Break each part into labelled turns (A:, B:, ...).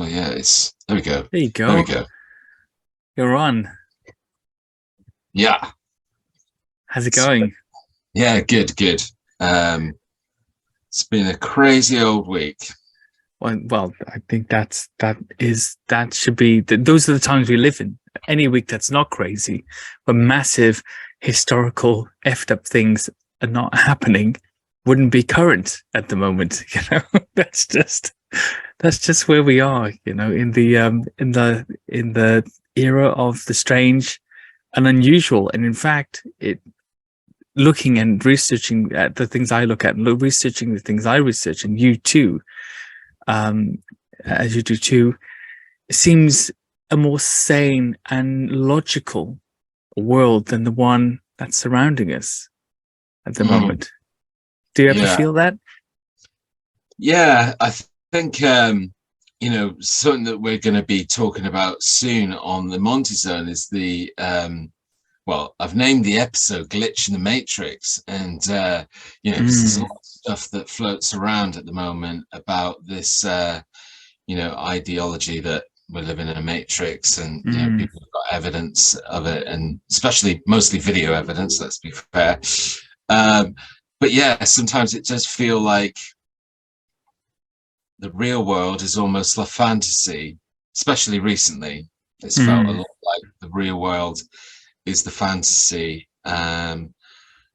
A: Well, yeah, it's there we go.
B: There you
A: There we
B: go.
A: go.
B: You're on.
A: Yeah.
B: How's it going?
A: Yeah, good, good. Um, it's been a crazy old week.
B: Well, I think that should be those are the times we live in. Any week that's not crazy, but massive historical effed up things are not happening, wouldn't be current at the moment. That's just where we are. In the era of the strange and unusual, and in fact, it looking and researching at the things I look at, and researching the things I research, and you too, um, as you do too, seems a more sane and logical world than the one that's surrounding us at the
A: Mm,
B: moment. Do you ever
A: yeah,
B: feel that?
A: yeah. I think something that we're going to be talking about soon on the Monty Zone is the well, I've named the episode "Glitch in the Matrix," and because there's a
B: Mm,
A: lot of stuff that floats around at the moment about this ideology that we're living in a matrix, and
B: mm.
A: people have got evidence of it, and especially mostly video evidence, let's be fair. um, but yeah, sometimes it does feel like the real world is almost like fantasy, especially recently. It's felt a
B: Mm,
A: lot like the real world is the fantasy,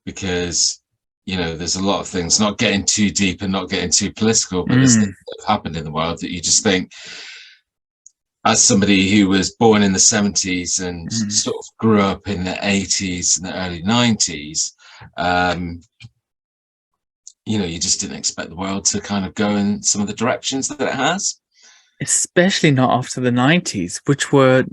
A: because there's a lot of things, not getting too deep and not getting too political, but there's things
B: mm,
A: that have happened in the world that you just think, as somebody who was born in the 70s and
B: mm.
A: sort of grew up in the 80s and the early 90s, um, you just didn't expect the world to kind of go in some of the directions that it has.
B: Especially not after the 90s, which were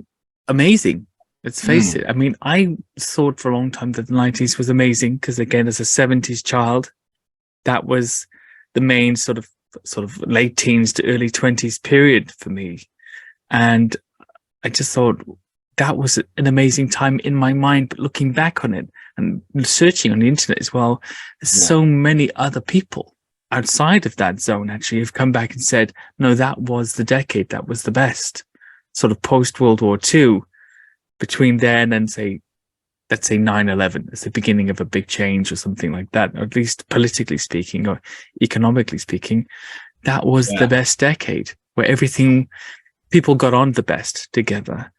B: amazing. Let's face
A: Mm,
B: it. I mean, I thought for a long time that the 90s was amazing because, again, as a 70s child, that was the main sort of late teens to early 20s period for me. And I just thought that was an amazing time in my mind. But looking back on it and searching on the internet as well, there's
A: yeah,
B: so many other people outside of that zone actually have come back and said, no, that was the decade, that was the best. Sort of post World War II, between then and say, let's say 9/11 as the beginning of a big change or something like that, or at least politically speaking or economically speaking, that was the
A: yeah,
B: best decade where everything people got on the best together.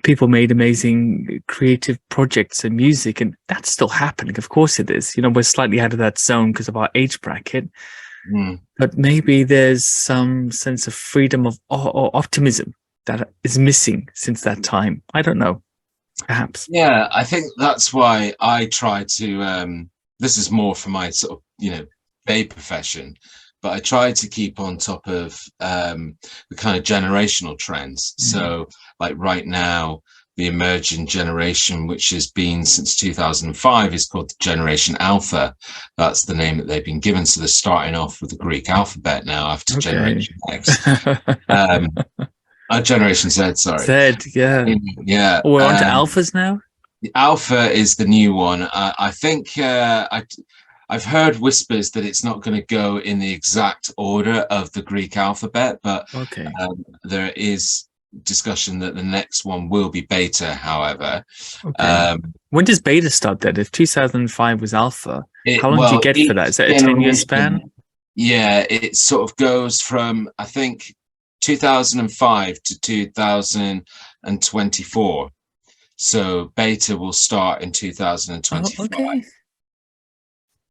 B: People made amazing creative projects and music, and that's still happening. Of course it is. We're slightly out of that zone because of our age bracket,
A: mm,
B: but maybe there's some sense of freedom or optimism that is missing since that time. I don't know. Perhaps.
A: yeah. I think that's why I try to. This is more for my sort of day profession, but I try to keep on top of the kind of generational trends.
B: Mm.
A: So, like right now, the emerging generation, which has been since 2005, is called Generation Alpha. That's the name that they've been given. So they're starting off with the Greek alphabet now after
B: Okay.
A: Generation X. Generation Z, sorry.
B: Said, yeah.
A: Yeah.
B: Oh, we're on to alphas now?
A: Alpha is the new one. I think I've heard whispers that it's not going to go in the exact order of the Greek alphabet, but
B: Okay.
A: there is discussion that the next one will be beta, however.
B: Okay.
A: Um,
B: When does beta start then? If 2005 was alpha, how long do you
A: well,
B: get for that?
A: each
B: Is that a 10-year span?
A: generation, yeah, it sort of goes from, I think, 2005 to 2024. So beta will start in
B: Oh,
A: 2025.
B: okay.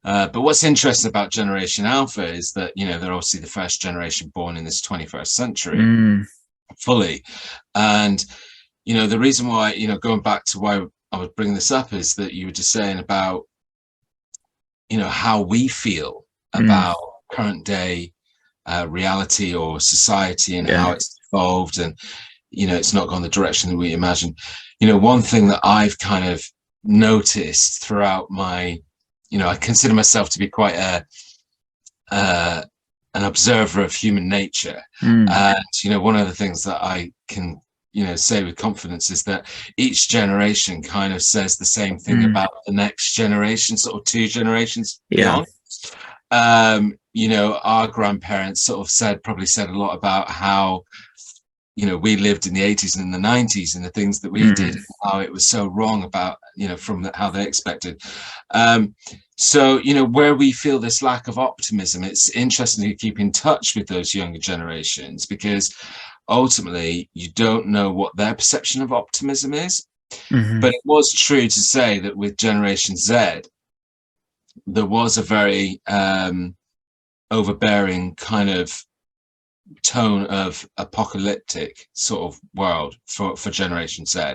A: But what's interesting about Generation Alpha is that, they're obviously the first generation born in this 21st century
B: Mm,
A: fully. And, the reason why, going back to why I would bring this up is that you were just saying about, how we feel
B: mm,
A: about current day reality or society and how
B: yeah.
A: it's evolved, and, it's not gone the direction that we imagine. One thing that I've kind of noticed throughout my, I consider myself to be quite uh, an observer of human nature.
B: Mm,
A: And, one of the things that I can, say with confidence is that each generation kind of says the same thing
B: mm,
A: about the next generation, sort of two generations
B: yeah.
A: beyond. you know, our grandparents sort of probably said a lot about how, you know, we lived in the 80s and in the 90s and the things that we did, how it was so wrong about, you know, from how they expected. So, you know, where we feel this lack of optimism, it's interesting to keep in touch with those younger generations, because ultimately you don't know what their perception of optimism is. But it was true to say that with Generation Z, there was a very overbearing kind of tone of apocalyptic sort of world for Generation Z,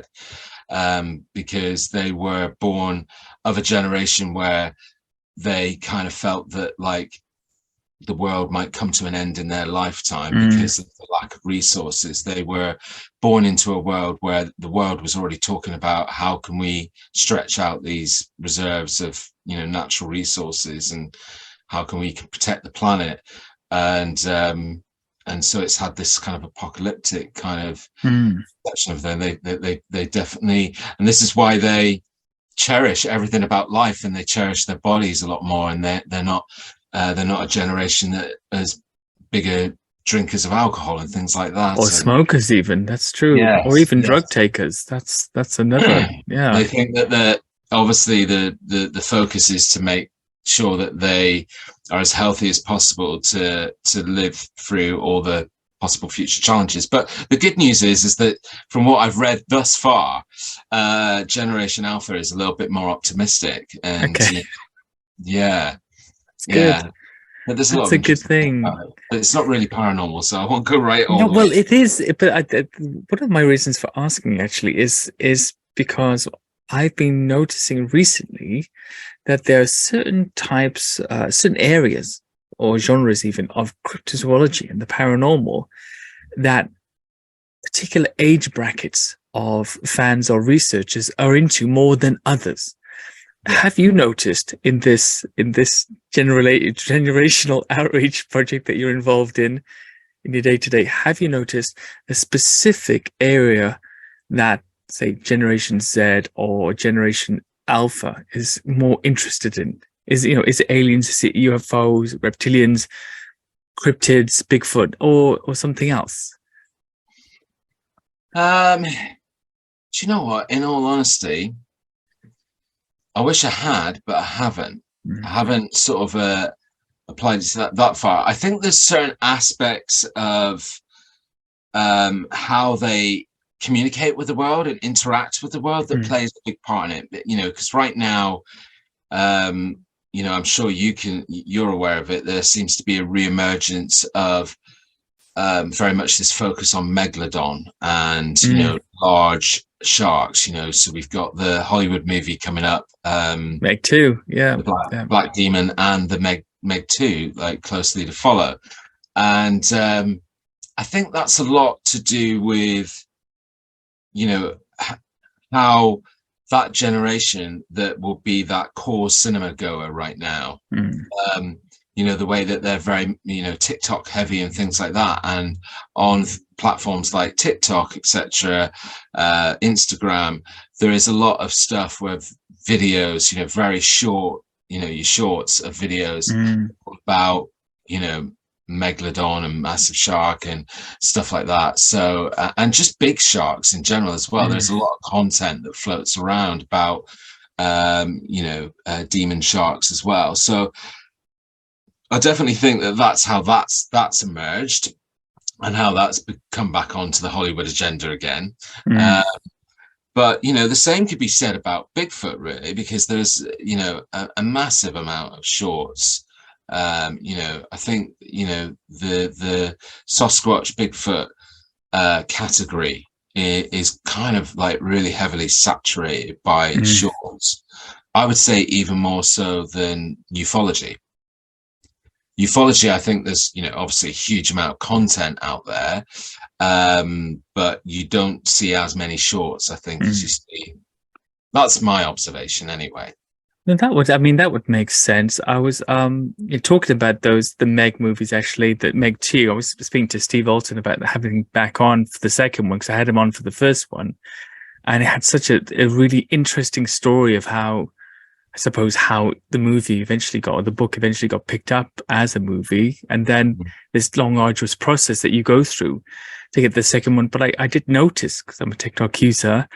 A: because they were born of a generation where they kind of felt that like the world might come to an end in their lifetime because of the lack of resources. They were born into a world where the world was already talking about how can we stretch out these reserves of, you know, natural resources, and how can we protect the planet. And so it's had this kind of apocalyptic kind of perception of them. They definitely, and this is why they cherish everything about life, and they cherish their bodies a lot more, and they're not a generation that is bigger drinkers of alcohol and things like that,
B: or smokers even. That's true.
A: Yes,
B: or even
A: yes.
B: drug takers. That's another. Yeah,
A: they think that obviously the focus is to make sure that they are as healthy as possible to live through all the possible future challenges. But the good news is that from what I've read thus far, Generation Alpha is a little bit more optimistic, and
B: okay.
A: Yeah,
B: It's good.
A: but there's
B: That's a good thing.
A: But it's not really paranormal, so I won't go right all
B: No,
A: the
B: well,
A: way.
B: it is. But one of my reasons for asking actually is because I've been noticing recently that there are certain types, certain areas or genres even of cryptozoology and the paranormal that particular age brackets of fans or researchers are into more than others.
A: Yeah.
B: Have you noticed in this generational outreach project that you're involved in your day-to-day, have you noticed a specific area that, say, Generation Z or Generation Alpha is more interested in? Is it aliens, is it UFOs, reptilians, cryptids, Bigfoot, or something else?
A: Do you know what? In all honesty, I wish I had, but I haven't. I haven't sort of applied to that far. I think there's certain aspects of how they communicate with the world and interact with the world that plays a big part in it. But, you know, because right now, you know, I'm sure you're aware of it. There seems to be a reemergence of very much this focus on megalodon and you know, large sharks. You know, so we've got the Hollywood movie coming up,
B: Meg 2, yeah,
A: the Black Demon, and the Meg 2, like closely to follow. And I think that's a lot to do with, you know, how that generation that will be that core cinema goer right now, you know, the way that they're very, you know, TikTok heavy and things like that, and on platforms like TikTok, etc., Instagram, there is a lot of stuff with videos, you know, very short, you know, your shorts of videos about, you know, megalodon and massive shark and stuff like that. So and just big sharks in general as well. There's a lot of content that floats around about you know, demon sharks as well. So I definitely think that that's how that's emerged, and how that's come back onto the Hollywood agenda again. But you know, the same could be said about Bigfoot, really, because there's, you know, a massive amount of shorts. You know, I think, you know, the Sasquatch Bigfoot category is kind of like really heavily saturated by shorts. I would say even more so than ufology. Ufology, I think there's, you know, obviously a huge amount of content out there, but you don't see as many shorts, I think, as you see. That's my observation anyway.
B: No, that would make sense. I was you talking about the Meg movies, actually, that Meg 2. I was speaking to Steve Alton about having back on for the second one, because I had him on for the first one, and it had such a really interesting story of how suppose, how the movie eventually got, or the book eventually got picked up as a movie, and then this long, arduous process that you go through to get the second one. But I did notice, because I'm a TikTok user,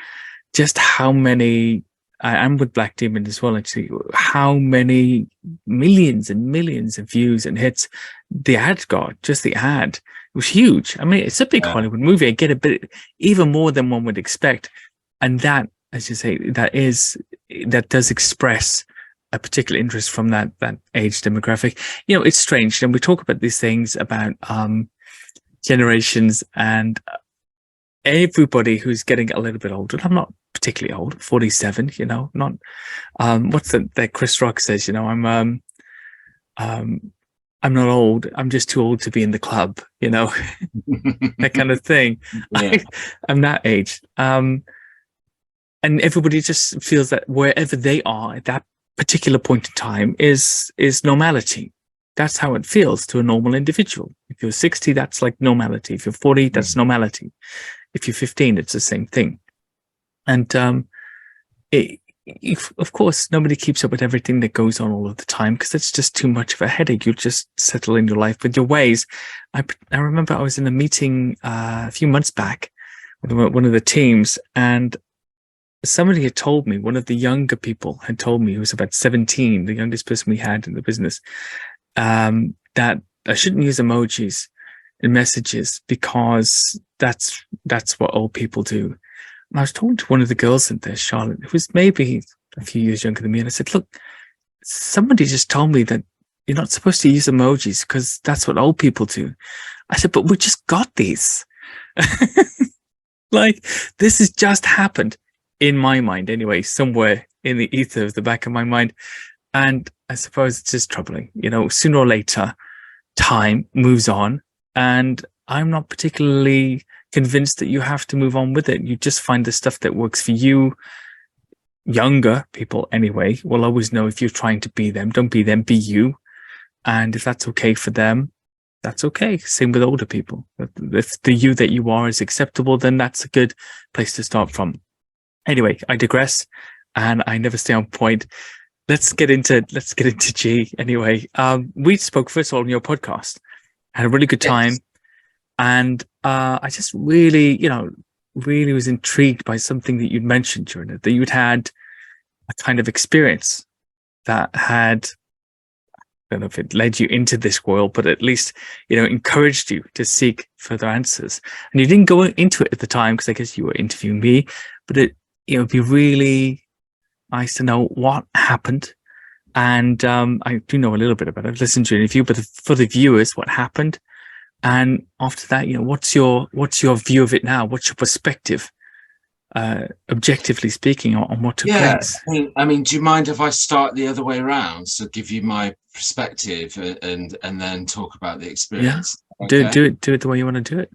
B: just how many, I'm with Black Demon as well, actually, how many millions and millions of views and hits the ad got. Just the ad, it was huge. I mean, it's a big Hollywood movie. I get a bit, even more than one would expect. And that, as you say, that does express a particular interest from that age demographic. You know, it's strange. And we talk about these things about generations, and everybody who's getting a little bit older. I'm not particularly old, 47, you know, not what's that Chris Rock says, you know, I'm not old, I'm just too old to be in the club, you know, that kind of thing. I'm that age. And everybody just feels that wherever they are at that particular point in time is normality. That's how it feels to a normal individual. If you're 60, that's like normality. If you're 40, that's normality. If you're 15, it's the same thing. And of course, nobody keeps up with everything that goes on all of the time, because it's just too much of a headache. You just settle in your life with your ways. I remember I was in a meeting a few months back with one of the teams, and somebody had told me, one of the younger people had told me, who was about 17, the youngest person we had in the business, that I shouldn't use emojis in messages because that's what old people do. And I was talking to one of the girls in there, Charlotte, who was maybe a few years younger than me, and I said, look, somebody just told me that you're not supposed to use emojis because that's what old people do. I said, but we just got these. Like, this has just happened. In my mind, anyway, somewhere in the ether of the back of my mind. And I suppose it's just troubling. You know, sooner or later, time moves on. And I'm not particularly convinced that you have to move on with it. You just find the stuff that works for you. Younger people, anyway, will always know if you're trying to be them. Don't be them, be you. And if that's okay for them, that's okay. Same with older people. If the you that you are is acceptable, then that's a good place to start from. Anyway, I digress, and I never stay on point. Let's get into G. Anyway, we spoke first of all on your podcast, had a really good time, and I just really was intrigued by something that you'd mentioned during it, that you'd had a kind of experience that had, I don't know if it led you into this world, but at least, you know, encouraged you to seek further answers. And you didn't go into it at the time because I guess you were interviewing me, but it'd be really nice to know what happened. And I do know a little bit about it. I've listened to your interview, but for the viewers, what happened? And after that, you know, what's your view of it now? What's your perspective, objectively speaking, on what took place?
A: I mean, do you mind if I start the other way around? So give you my perspective and then talk about the experience.
B: Yeah. Okay? Do it the way you want to do it.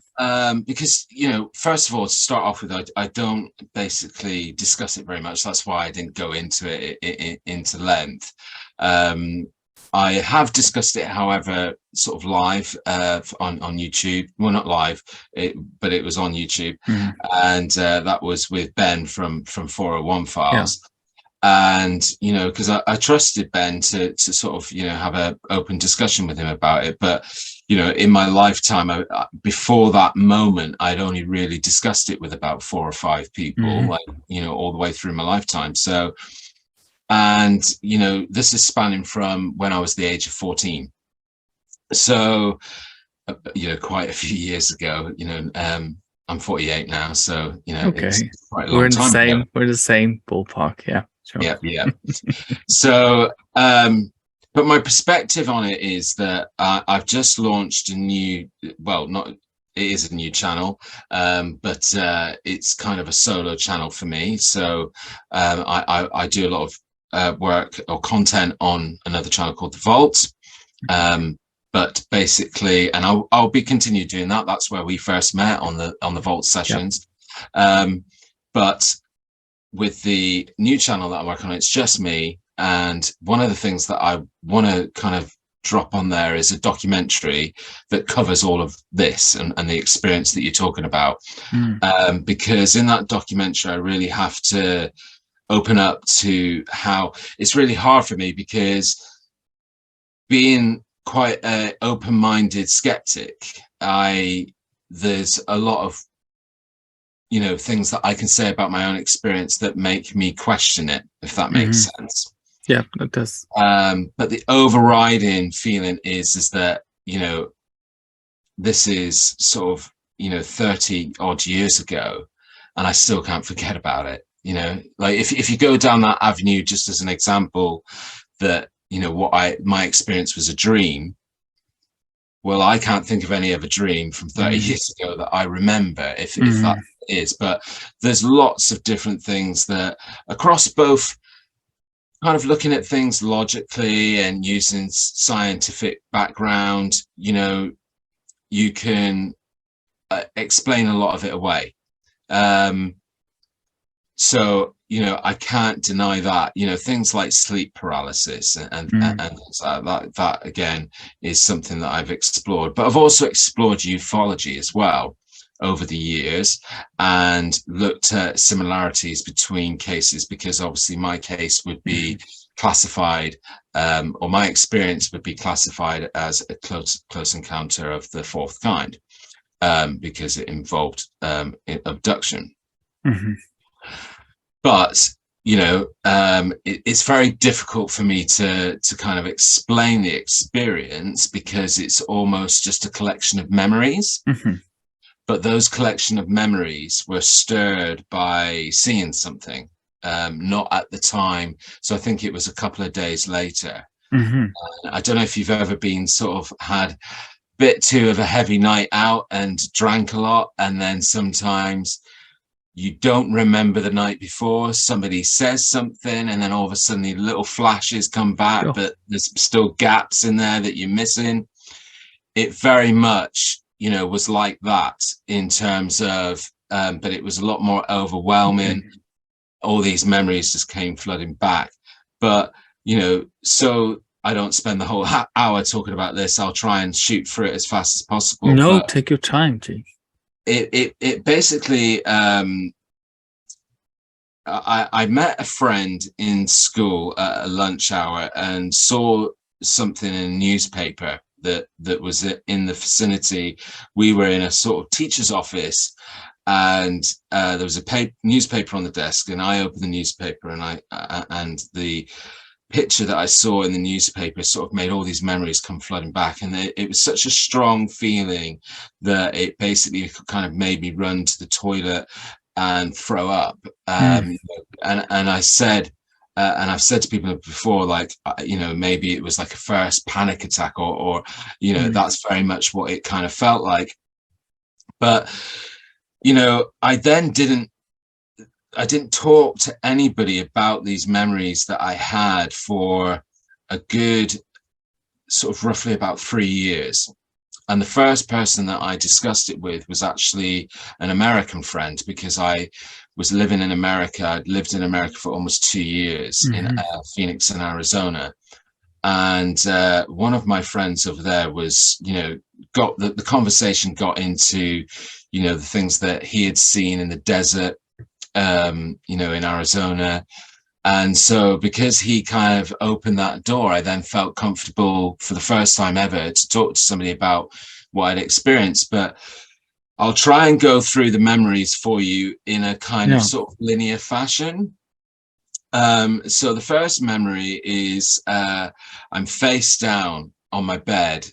A: Because, you know, first of all, to start off with, I don't basically discuss it very much. That's why I didn't go into it into length. I have discussed it, however, sort of live on YouTube. Well, not live, but it was on YouTube. And that was with Ben from 401 Files. Yeah. And, you know, because I trusted Ben to sort of, you know, have an open discussion with him about it. But, you know, in my lifetime, before that moment, I'd only really discussed it with about 4 or 5 people, like, you know, all the way through my lifetime. So, and, you know, this is spanning from when I was the age of 14. So, you know, quite a few years ago, you know, I'm 48 now. So, you know, it's quite a long time ago.
B: We're in the same ballpark. Yeah. Sure.
A: Yeah. So, but my perspective on it is that I've just launched a new, well, it is a new channel, but it's kind of a solo channel for me. So I do a lot of work or content on another channel called The Vault. But basically, and I'll be continue doing that. That's where we first met on the Vault sessions. But with the new channel that I'm working on, it's just me. And one of the things that I want to kind of drop on there is a documentary that covers all of this and the experience that you're talking about. Because in that documentary, I really have to open up to how it's really hard for me, because being quite an open-minded skeptic, there's a lot of things that I can say about my own experience that make me question it, if that makes sense.
B: Yeah, it does.
A: But the overriding feeling is that this is sort of 30 odd years ago, and I still can't forget about it. Like if you go down that avenue, just as an example, that my experience was a dream. Well, I can't think of any other dream from 30 years ago that I remember, if that is. But there's lots of different things that, across both kind of looking at things logically and using scientific background, you can explain a lot of it away. So I can't deny that. Things like sleep paralysis and things like that again is something that I've explored. But I've also explored ufology as well over the years, and looked at similarities between cases, because obviously my case would be classified, or my experience would be classified as a close encounter of the fourth kind, because it involved abduction. But it's very difficult for me to kind of explain the experience, because it's almost just a collection of memories. But those collection of memories were stirred by seeing something, not at the time. So I think it was a couple of days later. I don't know if you've ever been sort of had a bit too of a heavy night out and drank a lot, and then sometimes you don't remember the night before, somebody says something, and then all of a sudden the little flashes come back, but there's still gaps in there that you're missing. It very much, was like that, in terms of, but it was a lot more overwhelming. All these memories just came flooding back. But, so I don't spend the whole hour talking about this. I'll try and shoot through it as fast as possible.
B: No, take your time, G.
A: It basically, I met a friend in school at a lunch hour and saw something in a newspaper that was in the vicinity. We were in a sort of teacher's office, and there was a newspaper on the desk, and I opened the newspaper, and the picture that I saw in the newspaper sort of made all these memories come flooding back. And it was such a strong feeling that it basically kind of made me run to the toilet and throw up. And I said, and I've said to people before, like, maybe it was like a first panic attack, or that's very much what it kind of felt like. But I then didn't talk to anybody about these memories that I had for a good sort of roughly about 3 years. And the first person that I discussed it with was actually an American friend, because I was living in America. I'd lived in America for almost 2 years in Phoenix in Arizona. And one of my friends over there was, got the conversation got into, the things that he had seen in the desert, in Arizona. And so because he kind of opened that door, I then felt comfortable for the first time ever to talk to somebody about what I'd experienced. But I'll try and go through the memories for you in a kind of sort of linear fashion. So the first memory is I'm face down on my bed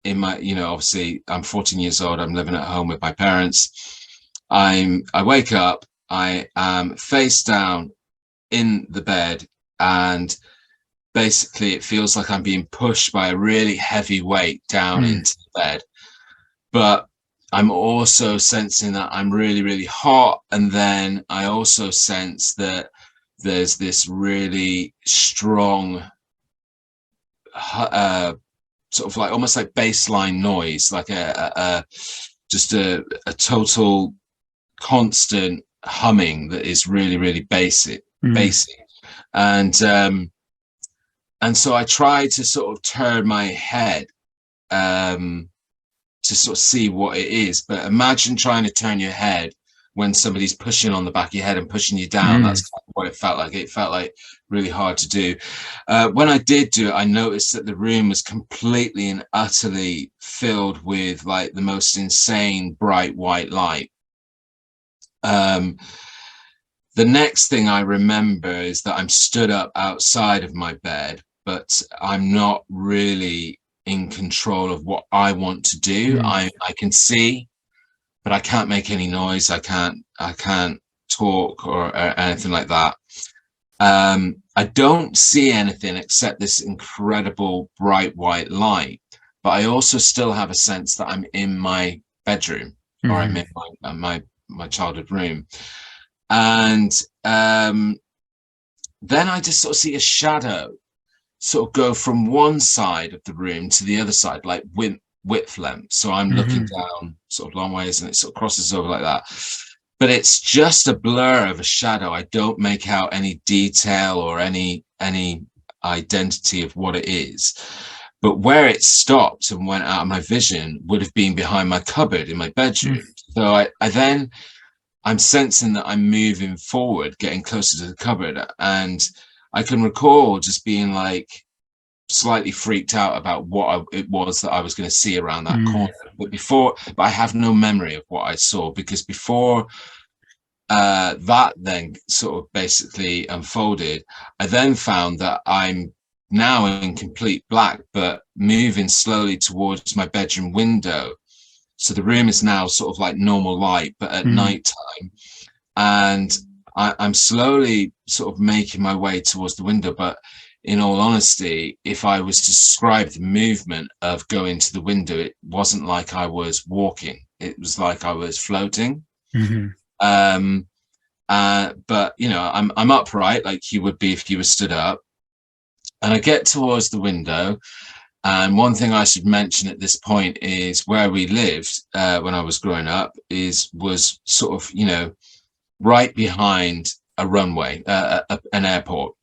A: in my, obviously I'm 14 years old. I'm living at home with my parents. I wake up, I am face down in the bed, and basically it feels like I'm being pushed by a really heavy weight down into the bed. But I'm also sensing that I'm really, really hot. And then I also sense that there's this really strong sort of like almost like baseline noise, like just a total constant humming that is really, really basic. And so I try to sort of turn my head to sort of see what it is. But imagine trying to turn your head when somebody's pushing on the back of your head and pushing you down. That's kind of what it felt like. It felt like really hard to do. When I did do it, I noticed that the room was completely and utterly filled with like the most insane bright white light. The next thing I remember is that I'm stood up outside of my bed, but I'm not really in control of what I want to do. I can see, but I can't make any noise. I can't talk or anything like that. I don't see anything except this incredible bright white light, but I also still have a sense that I'm in my bedroom, or I'm in my childhood room. And then I just sort of see a shadow sort of go from one side of the room to the other side, like width length. So I'm looking down sort of long ways, and it sort of crosses over like that. But it's just a blur of a shadow. I don't make out any detail or any identity of what it is. But where it stopped and went out of my vision would have been behind my cupboard in my bedroom. So I'm sensing that I'm moving forward, getting closer to the cupboard. And I can recall just being like slightly freaked out about what it was that I was going to see around that corner. But I have no memory of what I saw, because before that then sort of basically unfolded, I then found that I'm now in complete black, but moving slowly towards my bedroom window. So the room is now sort of like normal light, but at night time. And I'm slowly sort of making my way towards the window. But in all honesty, if I was to describe the movement of going to the window, it wasn't like I was walking. It was like I was floating. But you know, I'm upright like you would be if you were stood up. And I get towards the window. And one thing I should mention at this point is where we lived when I was growing up was sort of, you know, right behind a runway, an airport.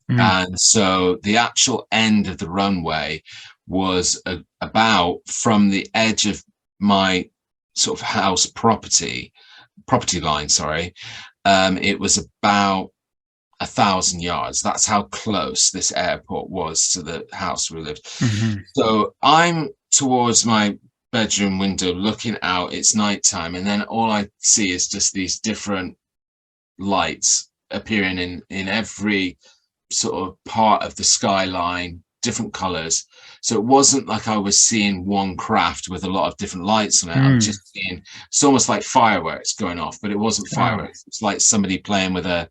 A: And so the actual end of the runway was about from the edge of my sort of house property line, sorry. It was about 1,000 yards. That's how close this airport was to the house we lived. So I'm towards my bedroom window looking out. It's nighttime, and then all I see is just these different lights appearing in every sort of part of the skyline, different colors. So it wasn't like I was seeing one craft with a lot of different lights on it. I'm just seeing, it's almost like fireworks going off, but it wasn't fireworks. It's like somebody playing with a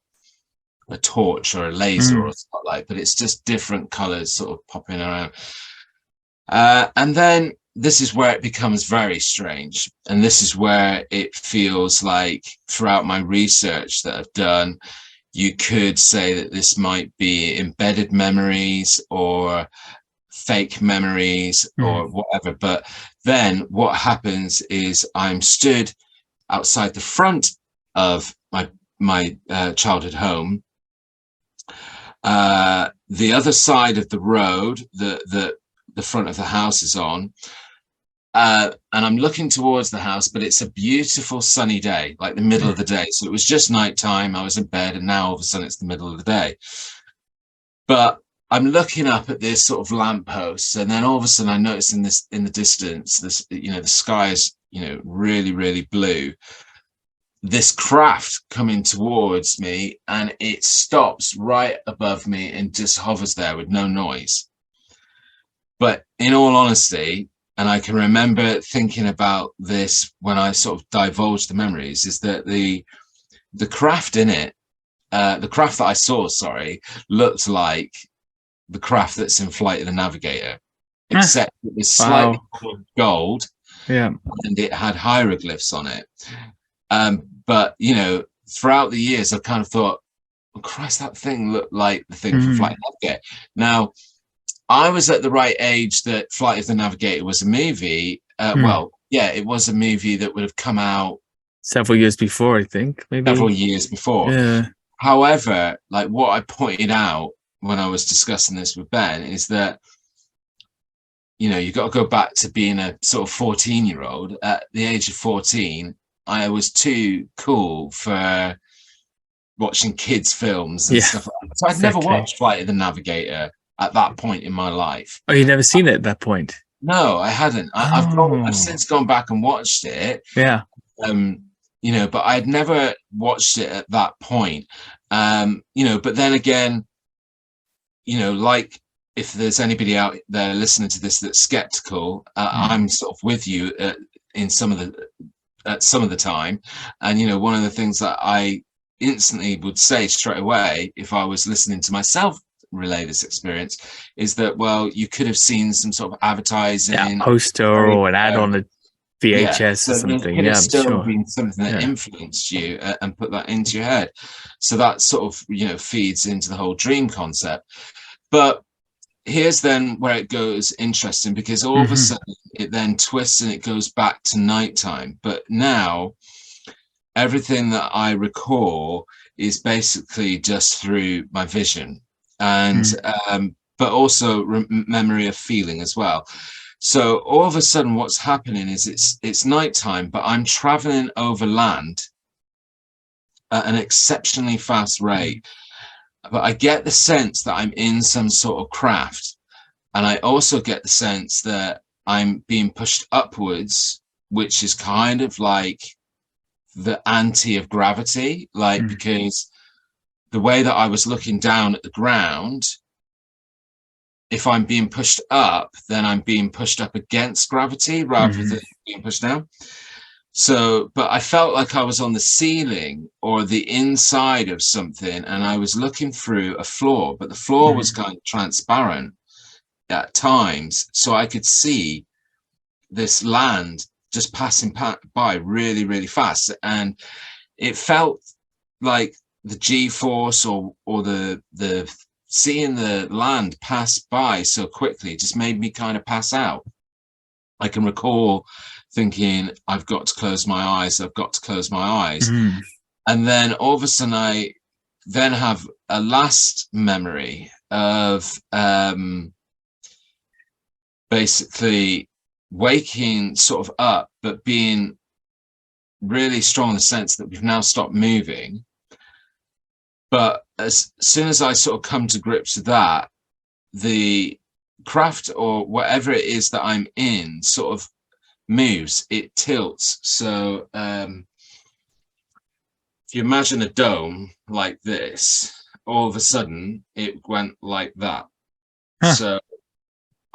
A: torch or a laser or a spotlight, but it's just different colors sort of popping around. And then this is where it becomes very strange. And this is where it feels like throughout my research that I've done, you could say that this might be embedded memories or fake memories or whatever. But then what happens is I'm stood outside the front of my childhood home. The other side of the road that the front of the house is on, and I'm looking towards the house, but it's a beautiful sunny day, like the middle of the day. So it was just nighttime, I was in bed, and now all of a sudden it's the middle of the day. But I'm looking up at this sort of lamppost, and then all of a sudden I notice in the distance, this, you know, the sky is, you know, really, really blue. This craft coming towards me, and it stops right above me and just hovers there with no noise. But in all honesty, and I can remember thinking about this when I sort of divulged the memories, is that the craft in it, the craft that I saw, sorry, looked like the craft that's in Flight of the Navigator, except it was slightly gold, and it had hieroglyphs on it. But you know, throughout the years, I've kind of thought, oh, Christ, that thing looked like the thing from Flight of the Navigator. Now, I was at the right age that Flight of the Navigator was a movie. Well, yeah, it was a movie that would have come out
B: several years before, I think, maybe
A: several years before.
B: Yeah.
A: However, like what I pointed out when I was discussing this with Ben is that, you know, you've got to go back to being a sort of 14-year-old. At the age of 14, I was too cool for watching kids films and stuff like that. So I'd never watched Flight of the Navigator at that point in my life.
B: Oh, you'd never seen it at that point?
A: No, I hadn't. I've since gone back and watched it.
B: Yeah.
A: You know, but I'd never watched it at that point. You know, but then again, you know, like if there's anybody out there listening to this that's skeptical, I'm sort of with you in some of the time. And you know, one of the things that I instantly would say straight away if I was listening to myself relay this experience is that, well, you could have seen some sort of advertising,
B: poster or an ad on a VHS or something.
A: It could have still been something that
B: Yeah.
A: influenced you and put that into your head. So that sort of, you know, feeds into the whole dream concept. But here's then where it goes interesting, because all of a sudden it then twists and it goes back to nighttime. But now everything that I recall is basically just through my vision, and but also memory of feeling as well. So all of a sudden what's happening is it's nighttime, but I'm traveling over land at an exceptionally fast rate. But I get the sense that I'm in some sort of craft, and I also get the sense that I'm being pushed upwards, which is kind of like the anti of gravity, like because the way that I was looking down at the ground, if I'm being pushed up, then I'm being pushed up against gravity rather than being pushed down. So, but I felt like I was on the ceiling or the inside of something, and I was looking through a floor, but the floor was kind of transparent at times, so I could see this land just passing by really, really fast. And it felt like the G-force or the seeing the land pass by so quickly just made me kind of pass out. I can recall thinking, I've got to close my eyes, I've got to close my eyes. And then all of a sudden I then have a last memory of basically waking sort of up, but being really strong in the sense that we've now stopped moving. But as soon as I sort of come to grips with that, the craft or whatever it is that I'm in sort of moves, it tilts. So if you imagine a dome like this, all of a sudden it went like that. So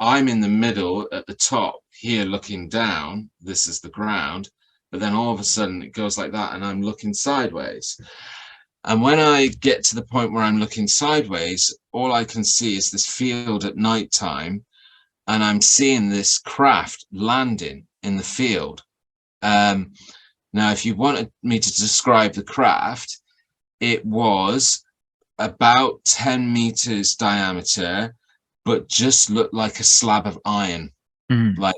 A: I'm in the middle at the top here looking down, this is the ground, but then all of a sudden it goes like that and I'm looking sideways. And when I get to the point where I'm looking sideways, all I can see is this field at nighttime, and I'm seeing this craft landing in the field. Now, if you wanted me to describe the craft, it was about 10 meters diameter, but just looked like a slab of iron, like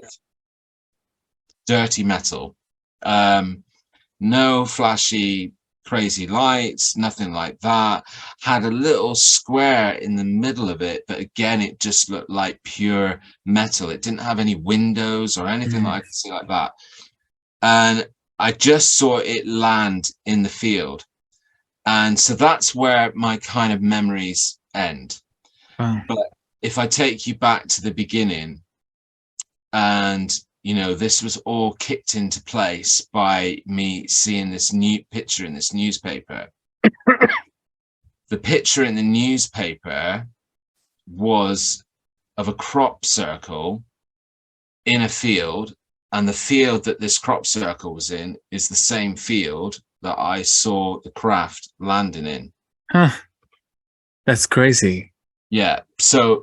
A: dirty metal. No flashy crazy lights, nothing like that. Had a little square in the middle of it, but again it just looked like pure metal. It didn't have any windows or anything like that. And I just saw it land in the field, and so that's where my kind of memories end. But if I take you back to the beginning, and you know, this was all kicked into place by me seeing this new picture in this newspaper. The picture in the newspaper was of a crop circle in a field, and the field that this crop circle was in is the same field that I saw the craft landing in.
B: That's crazy.
A: Yeah. So,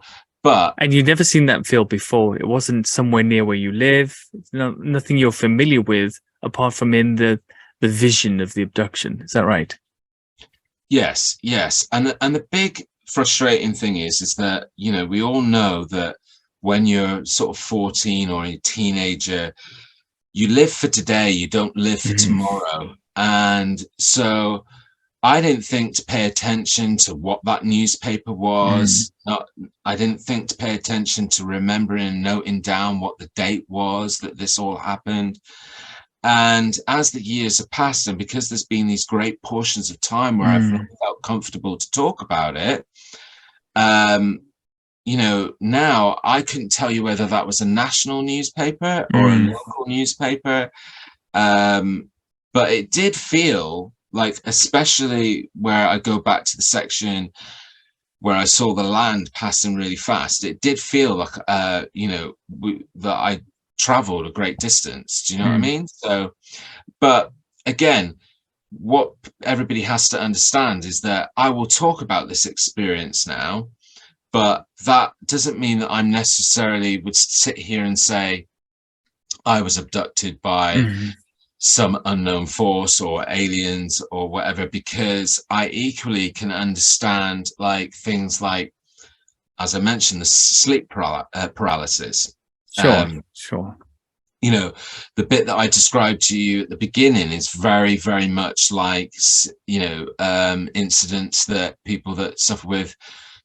A: and
B: you'd never seen that field before. It wasn't somewhere near where you live. Nothing you're familiar with apart from in the vision of the abduction. Is that right?
A: Yes. And the big frustrating thing is that, you know, we all know that when you're sort of 14 or a teenager, you live for today, you don't live for tomorrow. And so I didn't think to pay attention to what that newspaper was. I didn't think to pay attention to remembering and noting down what the date was that this all happened. And as the years have passed, and because there's been these great portions of time where I've not felt comfortable to talk about it, you know, now I couldn't tell you whether that was a national newspaper or a local newspaper. But it did feel like, especially where I go back to the section where I saw the land passing really fast, it did feel like, you know, that I traveled a great distance. Do you know what I mean? So, but again, what everybody has to understand is that I will talk about this experience now, but that doesn't mean that I'm necessarily would sit here and say I was abducted by some unknown force or aliens or whatever, because I equally can understand like things like, as I mentioned, the sleep paralysis.
B: Sure.
A: You know, the bit that I described to you at the beginning is very, very much like, you know, incidents that people that suffer with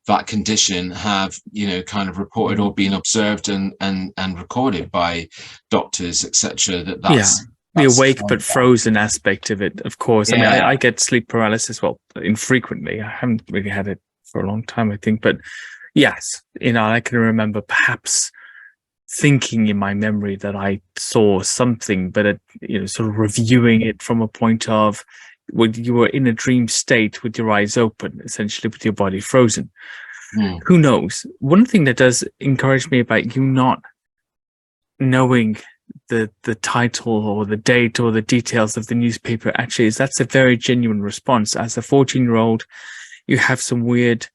A: that condition have, you know, kind of reported or been observed and recorded by doctors, etc. That's
B: the awake but frozen aspect of it, of course. I mean, I get sleep paralysis, well, infrequently. I haven't really had it for a long time, I think. But yes, you know, I can remember perhaps thinking in my memory that I saw something, but you know, sort of reviewing it from a point of when you were in a dream state with your eyes open, essentially with your body frozen. Who knows? One thing that does encourage me about you not knowing the title or the date or the details of the newspaper actually is that's a very genuine response. As a 14-year-old, you have some weird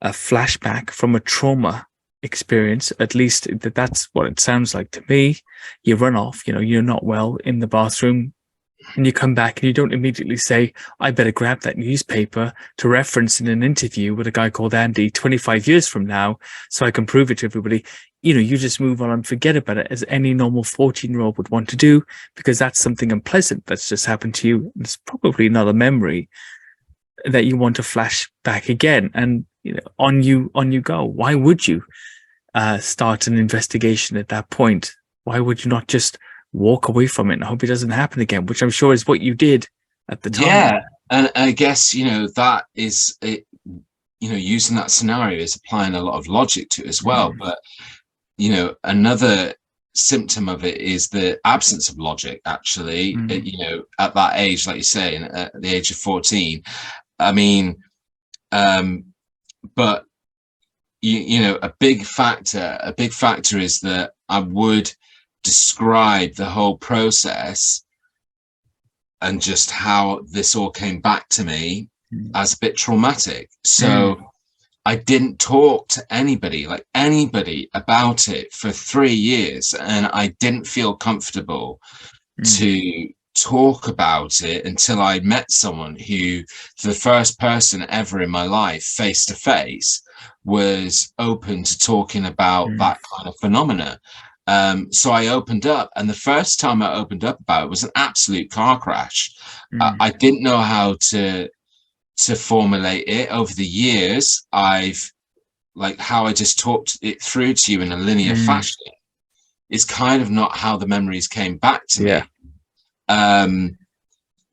B: flashback from a trauma experience. At least that's what it sounds like to me. You run off, you know, you're not well in the bathroom, and you come back and you don't immediately say, I better grab that newspaper to reference in an interview with a guy called Andy 25 years from now so I can prove it to everybody. You know, you just move on and forget about it, as any normal 14-year-old would want to do, because that's something unpleasant that's just happened to you. It's probably not a memory that you want to flash back again. And you know, on you go. Why would you start an investigation at that point? Why would you not just walk away from it and hope it doesn't happen again, which I'm sure is what you did at the time?
A: Yeah, and I guess, you know, that is it, you know, using that scenario is applying a lot of logic to it as well. But you know, another symptom of it is the absence of logic, actually. You know, at that age, like you say, at the age of 14, I mean, but you know, a big factor is that I would describe the whole process and just how this all came back to me as a bit traumatic. So I didn't talk to anybody about it for 3 years, and I didn't feel comfortable to talk about it until I met someone who, for the first person ever in my life, face to face, was open to talking about that kind of phenomena. So I opened up, and the first time I opened up about it was an absolute car crash. I didn't know how to formulate it. Over the years, I've, like, how I just talked it through to you in a linear fashion is kind of not how the memories came back to me.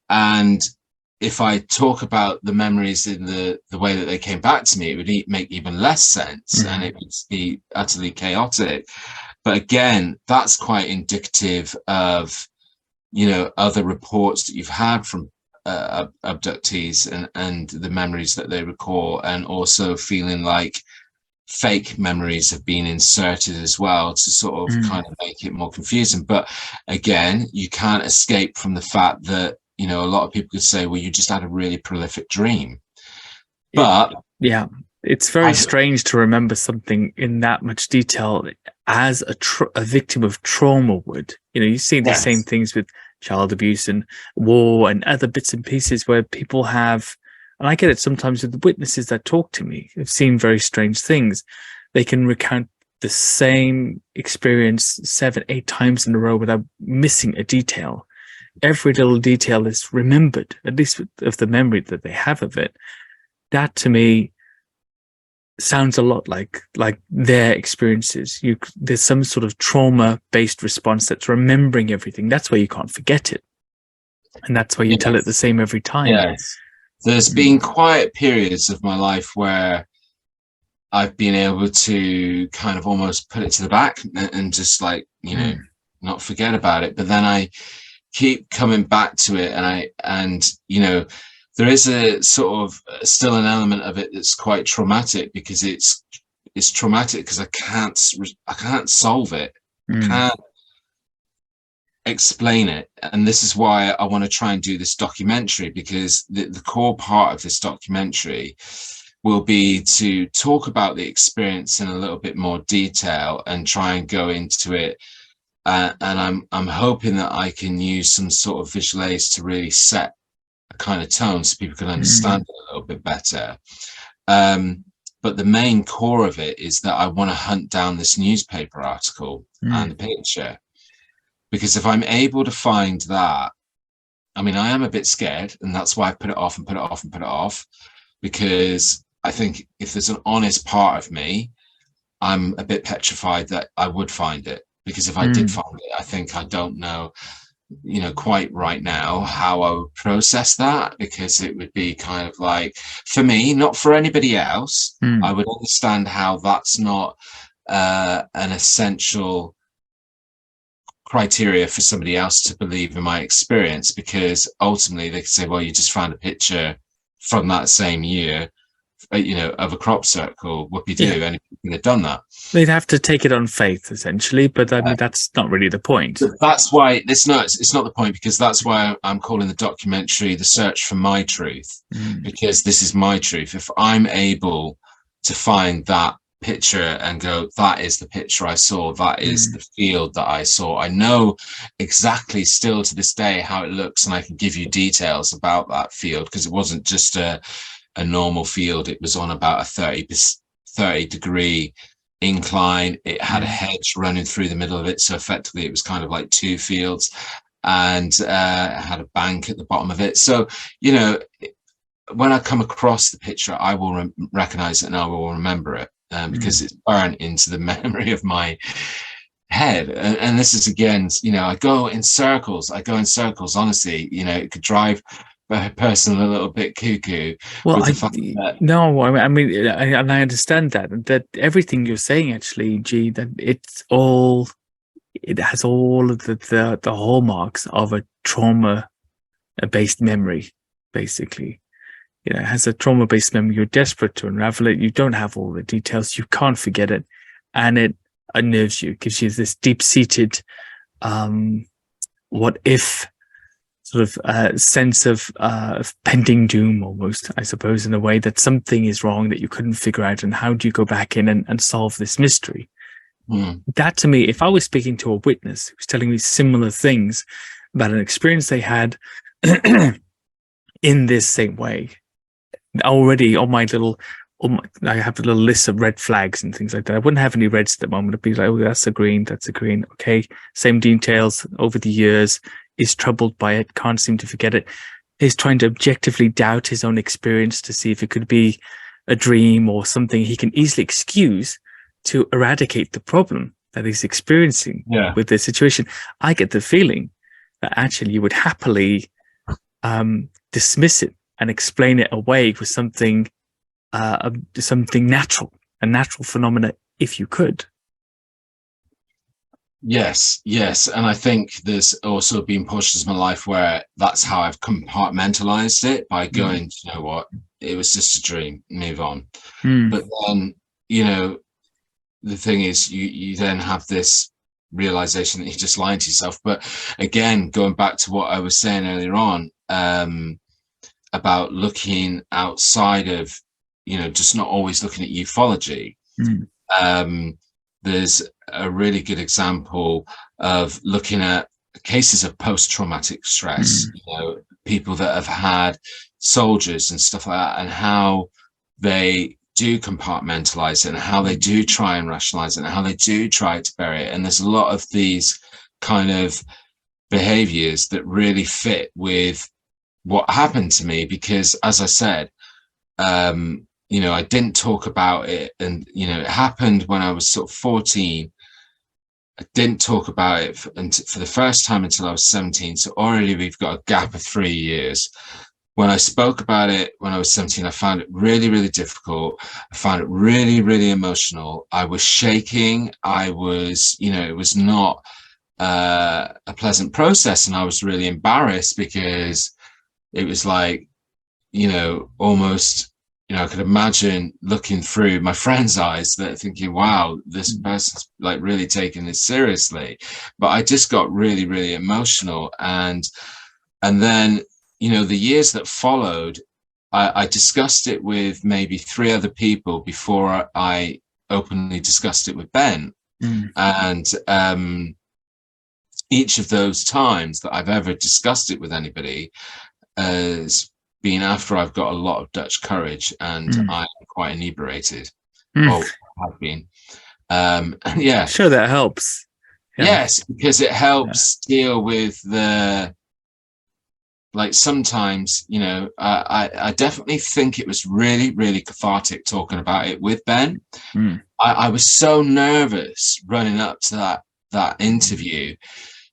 A: And if I talk about the memories in the way that they came back to me, it would make even less sense, and it would be utterly chaotic. But again, that's quite indicative of, you know, other reports that you've had from abductees and the memories that they recall, and also feeling like fake memories have been inserted as well to sort of kind of make it more confusing. But again, you can't escape from the fact that, you know, a lot of people could say, well, you just had a really prolific dream. But
B: yeah, it's very strange to remember something in that much detail as a victim of trauma would. You know, you see the same things with child abuse and war and other bits and pieces where people have, and I get it sometimes with the witnesses that talk to me, have seen very strange things. They can recount the same experience 7, 8 times in a row without missing a detail. Every little detail is remembered, at least of the memory that they have of it. That to me sounds a lot like their experiences. There's some sort of trauma-based response that's remembering everything. That's why you can't forget it, and that's why you tell it the same every time.
A: Yes. There's been quiet periods of my life where I've been able to kind of almost put it to the back and just like, not forget about it. But then I keep coming back to it, and there is a sort of still an element of it that's quite traumatic, because it's traumatic because I can't solve it. I can't explain it. And this is why I want to try and do this documentary, because the core part of this documentary will be to talk about the experience in a little bit more detail and try and go into it. And I'm hoping that I can use some sort of visual aids to really set a kind of tone so people can understand it a little bit better. But the main core of it is that I want to hunt down this newspaper article and the picture, because if I'm able to find that, I mean, I am a bit scared, and that's why I put it off and put it off and put it off, because I think if there's an honest part of me, I'm a bit petrified that I would find it. Because if I did find it, I think I don't know, quite right now how I would process that, because it would be kind of like, for me, not for anybody else, I would understand how that's not an essential criteria for somebody else to believe in my experience, because ultimately they could say, well, you just found a picture from that same year, of a crop circle, whoopee-doo, anybody could have done that.
B: They'd have to take it on faith, essentially, but I mean, that's not really the point.
A: But that's why it's not the point, because that's why I'm calling the documentary The Search for My Truth, because this is my truth. If I'm able to find that picture and go, that is the picture I saw, that is the field that I saw, I know exactly still to this day how it looks, and I can give you details about that field, because it wasn't just a normal field. It was on about a 30-degree incline. It had a hedge running through the middle of it, so effectively it was kind of like two fields, and it had a bank at the bottom of it. So when I come across the picture, I will recognize it and I will remember it, because it's burned into the memory of my head. And this is, again, I go in circles, honestly. It could drive a person a little bit cuckoo.
B: Well, no, I mean, and I understand that everything you're saying, actually, G, that it has all of the hallmarks of a trauma-based memory, basically. It has a trauma-based memory. You're desperate to unravel it. You don't have all the details. You can't forget it, and it unnerves you. It gives you this deep-seated, what if sort of sense of pending doom, almost, I suppose, in a way that something is wrong that you couldn't figure out, and how do you go back in and solve this mystery? That, to me, if I was speaking to a witness who was telling me similar things about an experience they had in this same way, already on my little, I have a little list of red flags and things like that. I wouldn't have any reds at the moment. I'd be like, oh, that's a green, okay, same details over the years, is troubled by it, can't seem to forget it, is trying to objectively doubt his own experience to see if it could be a dream or something he can easily excuse to eradicate the problem that he's experiencing with this situation. I get the feeling that actually you would happily dismiss it and explain it away with something natural, a natural phenomena, if you could.
A: Yes, and I think there's also been portions of my life where that's how I've compartmentalized it, by going, you know what, it was just a dream, move on. But then, the thing is, you then have this realization that you're just lying to yourself. But again, going back to what I was saying earlier on, about looking outside of, just not always looking at ufology. There's a really good example of looking at cases of post-traumatic stress, people that have had soldiers and stuff like that, and how they do compartmentalize it, and how they do try and rationalize it, and how they do try to bury it. And there's a lot of these kind of behaviors that really fit with what happened to me, because, as I said, you know, I didn't talk about it. And, you know, it happened when I was sort of 14. I didn't talk about it for the first time until I was 17. So already we've got a gap of 3 years. When I spoke about it when I was 17, I found it really, really difficult. I found it really, really emotional. I was shaking. I was, you know, it was not a pleasant process. And I was really embarrassed because it was like, you know, almost, you know, I could imagine looking through my friends' eyes that thinking, wow, this person's like really taking this seriously. But I just got really, really emotional. And then, you know, the years that followed, I discussed it with maybe 3 other people before I openly discussed it with Ben. And each of those times that I've ever discussed it with anybody has been after I've got a lot of Dutch courage and I'm quite inebriated, or have been. Yeah.
B: Sure, that helps.
A: Yeah. Yes, because it helps deal with the, like, sometimes, you know, I definitely think it was really, really cathartic talking about it with Ben. I was so nervous running up to that interview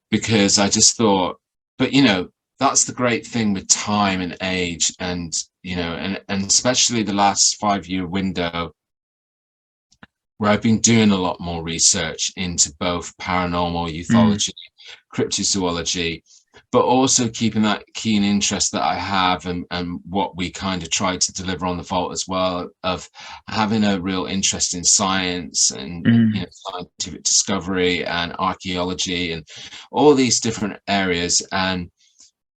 A: because I just thought, but, you know, that's the great thing with time and age, and, you know, and especially the last 5-year window where I've been doing a lot more research into both paranormal, ufology, cryptozoology, but also keeping that keen interest that I have and what we kind of try to deliver on the vault as well, of having a real interest in science and you know, scientific discovery and archaeology and all these different areas. And,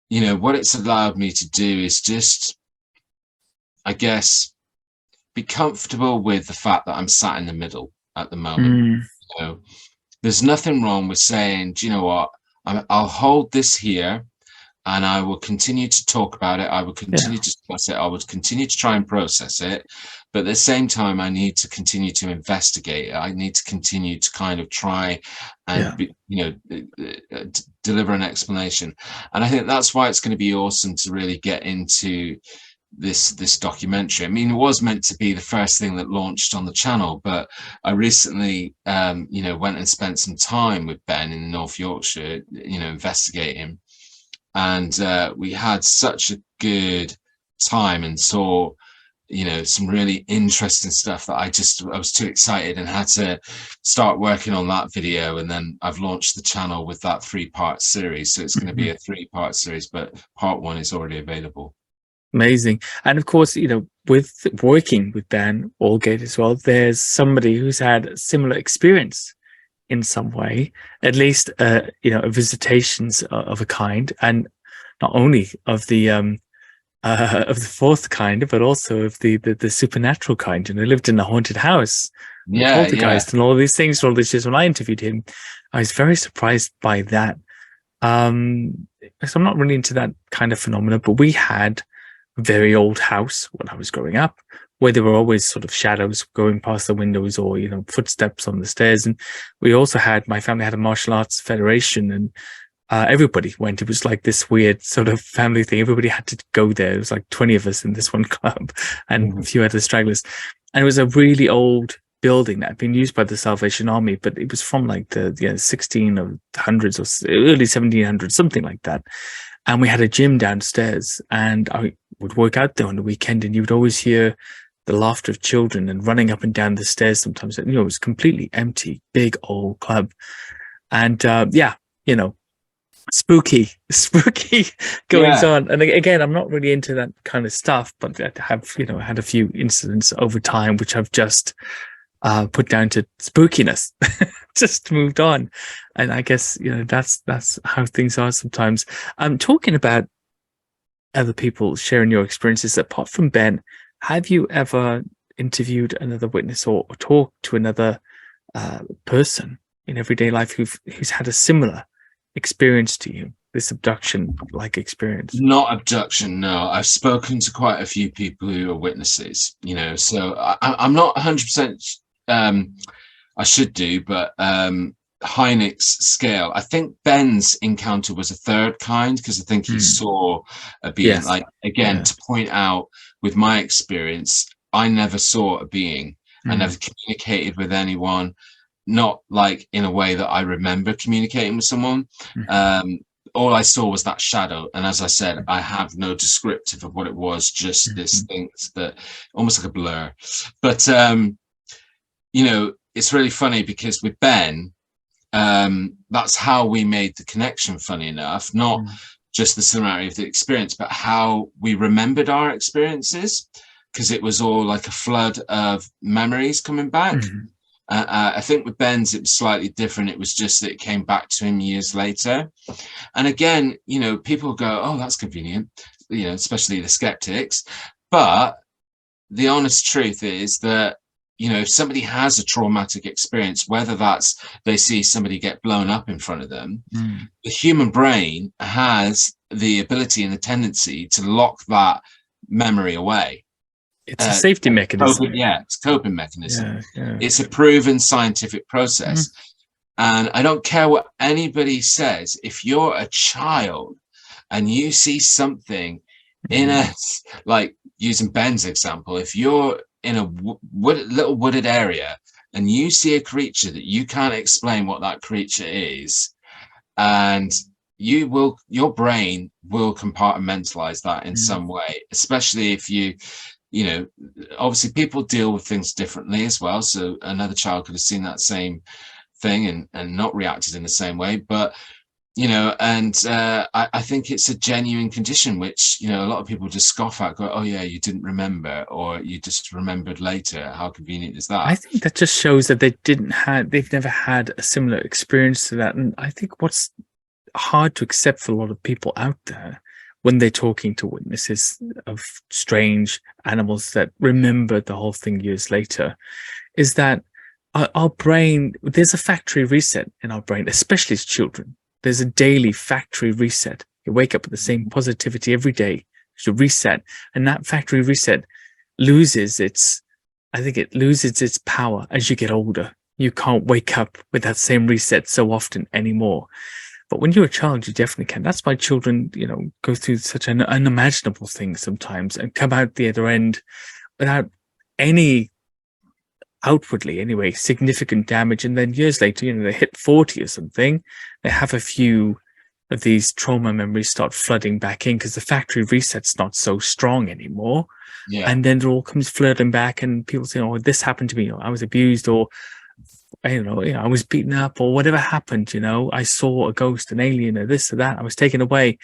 A: you know, what it's allowed me to do is just, I guess, be comfortable with the fact that I'm sat in the middle at the moment. You know, there's nothing wrong with saying, do you know what, I'll hold this here and I will continue to talk about it. I will continue to discuss it. I will continue to try and process it. But at the same time, I need to continue to investigate it. I need to continue to kind of try and, you know, deliver an explanation. And I think that's why it's going to be awesome to really get into this documentary. I mean, it was meant to be the first thing that launched on the channel, but I recently you know, went and spent some time with Ben in North Yorkshire, you know, investigating, and we had such a good time and saw, you know, some really interesting stuff that I was too excited and had to start working on that video. And then I've launched the channel with that 3-part series, so it's going to be a 3-part series, but part 1 is already available.
B: Amazing. And of course, you know, with working with Dan Allgate as well, there's somebody who's had a similar experience in some way, at least, you know, visitations of a kind, and not only of the 4th kind, but also of the supernatural kind. And he lived in a haunted house, poltergeist, and all these things. All these years when I interviewed him, I was very surprised by that. So I'm not really into that kind of phenomena, but we had very old house when I was growing up, where there were always sort of shadows going past the windows, or, you know, footsteps on the stairs. And we also had, my family had a martial arts federation, and everybody went. It was like this weird sort of family thing. Everybody had to go there. It was like 20 of us in this one club and a few other stragglers. And it was a really old building that had been used by the Salvation Army, but it was from like the 1600s or early 1700s, something like that. And we had a gym downstairs, and I would work out there on the weekend, and you would always hear the laughter of children and running up and down the stairs sometimes. You know, it was completely empty, big old club. And yeah, you know, spooky goings on. And again, I'm not really into that kind of stuff, but I have, you know, had a few incidents over time which I've just put down to spookiness, just moved on. And I guess, you know, that's how things are sometimes. I'm talking about other people sharing your experiences. Apart from Ben, have you ever interviewed another witness or talked to another person in everyday life who's had a similar experience to you, this abduction like experience?
A: Not abduction, no. I've spoken to quite a few people who are witnesses, you know, so I'm not 100% I should do, but Hynek's scale, I think Ben's encounter was a 3rd kind, because I think he saw a being, like, again, to point out with my experience, I never saw a being. I never communicated with anyone, not like in a way that I remember communicating with someone. All I saw was that shadow, and as I said, I have no descriptive of what it was, just this thing that almost like a blur. But you know, it's really funny because with Ben, that's how we made the connection, funny enough, not just the similarity of the experience, but how we remembered our experiences, because it was all like a flood of memories coming back. I think with Ben's it was slightly different. It was just that it came back to him years later. And again, you know, people go, oh, that's convenient, you know, especially the skeptics. But the honest truth is that, you know, if somebody has a traumatic experience, whether that's they see somebody get blown up in front of them, the human brain has the ability and the tendency to lock that memory away.
B: It's a safety mechanism.
A: It's a coping mechanism.
B: Yeah.
A: It's a proven scientific process. And I don't care what anybody says. If you're a child and you see something in a, like using Ben's example, if you're in a little wooded area and you see a creature that you can't explain what that creature is, and your brain will compartmentalize that in some way, especially if you know, obviously people deal with things differently as well. So another child could have seen that same thing and not reacted in the same way. But, you know, and I think it's a genuine condition, which, you know, a lot of people just scoff at, go, oh yeah, you didn't remember, or you just remembered later. How convenient is that?
B: I think that just shows that they've never had a similar experience to that. And I think what's hard to accept for a lot of people out there when they're talking to witnesses of strange animals that remembered the whole thing years later, is that our brain, there's a factory reset in our brain, especially as children. There's a daily factory reset. You wake up with the same positivity every day to reset, and that factory reset loses its power as you get older. You can't wake up with that same reset so often anymore. But when you're a child, you definitely can. That's why children, you know, go through such an unimaginable thing sometimes and come out the other end without any, outwardly anyway, significant damage. And then years later, you know, they hit 40 or something, they have a few of these trauma memories start flooding back in because the factory reset's not so strong anymore. And then it all comes flooding back, and people say, oh, this happened to me, or I was abused, or you know, I was beaten up, or whatever happened, you know, I saw a ghost, an alien, or this or that, I was taken away.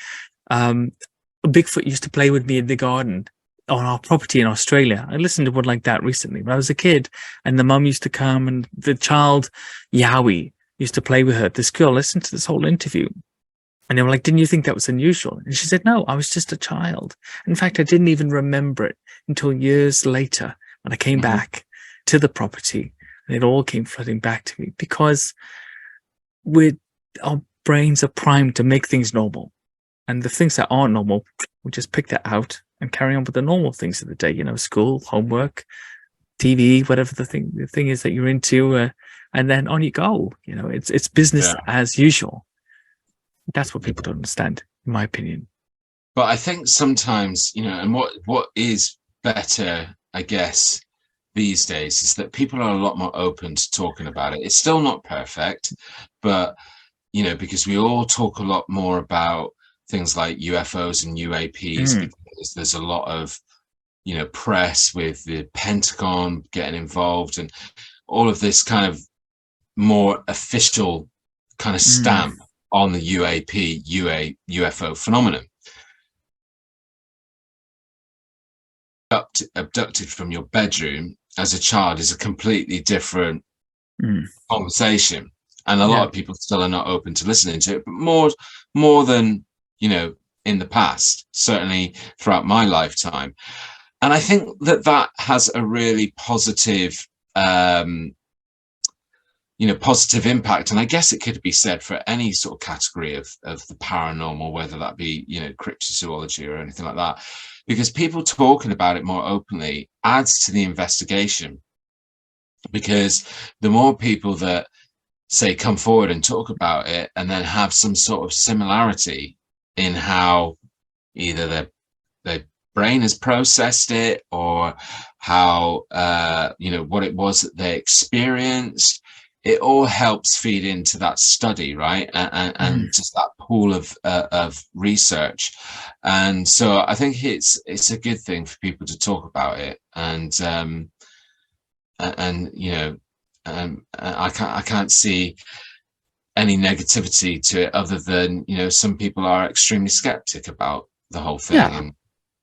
B: Bigfoot used to play with me in the garden on our property in Australia. I listened to one like that recently when I was a kid, and the mum used to come, and the child, Yowie, used to play with her. This girl listened to this whole interview, and they were like, didn't you think that was unusual? And she said, no, I was just a child. In fact, I didn't even remember it until years later when I came back to the property. And it all came flooding back to me because our brains are primed to make things normal. And the things that aren't normal, we just pick that out and carry on with the normal things of the day, you know, school, homework, TV, whatever the thing is that you're into, and then on you go. You know, it's business as usual. That's what people don't understand, in my opinion.
A: But I think sometimes, you know, and what is better, I guess, these days is that people are a lot more open to talking about it. It's still not perfect, but, you know, because we all talk a lot more about things like UFOs and UAPs, because there's a lot of, you know, press with the Pentagon getting involved and all of this kind of more official kind of stamp on the UFO phenomenon. Abducted from your bedroom as a child is a completely different conversation, and a lot of people still are not open to listening to it, but more than, you know, in the past, certainly throughout my lifetime. And I think that has a really positive you know, positive impact. And I guess it could be said for any sort of category of the paranormal, whether that be, you know, cryptozoology or anything like that, because people talking about it more openly adds to the investigation. Because the more people that say come forward and talk about it, and then have some sort of similarity in how either they brain has processed it, or how what it was that they experienced. It all helps feed into that study, right? And just that pool of research. And so I think it's a good thing for people to talk about it. And I can't see any negativity to it, other than some people are extremely skeptic about the whole thing.
B: Yeah.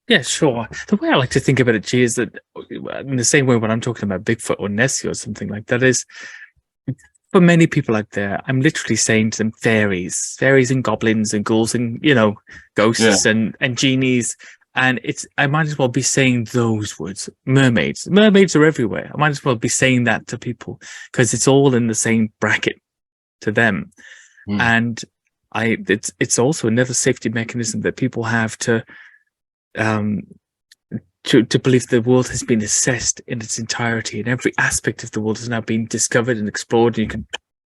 B: Yeah, sure. The way I like to think about it, G, is that in the same way when I'm talking about Bigfoot or Nessie or something like that, is for many people out there, I'm literally saying to them fairies and goblins and ghouls and ghosts and genies. And I might as well be saying those words. Mermaids are everywhere. I might as well be saying that to people, because it's all in the same bracket to them. And it's also another safety mechanism that people have to believe the world has been assessed in its entirety, and every aspect of the world has now been discovered and explored. And you can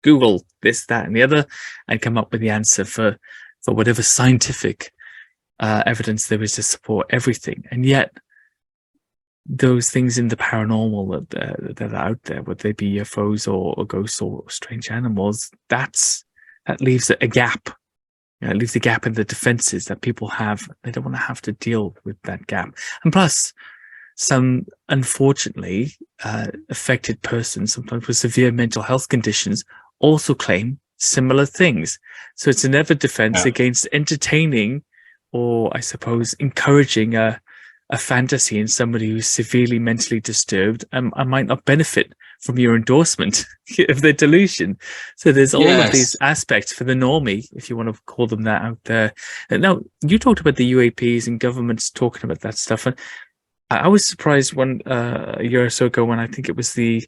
B: Google this, that, and the other, and come up with the answer for whatever scientific evidence there is to support everything. And yet, those things in the paranormal that are out there, whether they be UFOs or ghosts or strange animals, that leaves a gap. It leaves a gap in the defenses that people have. They don't want to have to deal with that gap. And plus, some unfortunately affected persons, sometimes with severe mental health conditions, also claim similar things. So it's another defense against entertaining, or I suppose encouraging a fantasy in somebody who's severely mentally disturbed and might not benefit from your endorsement of their delusion. So there's all of these aspects for the normie, if you want to call them that, out there. Now, you talked about the UAPs and governments talking about that stuff, and I was surprised a year or so ago when I think it was the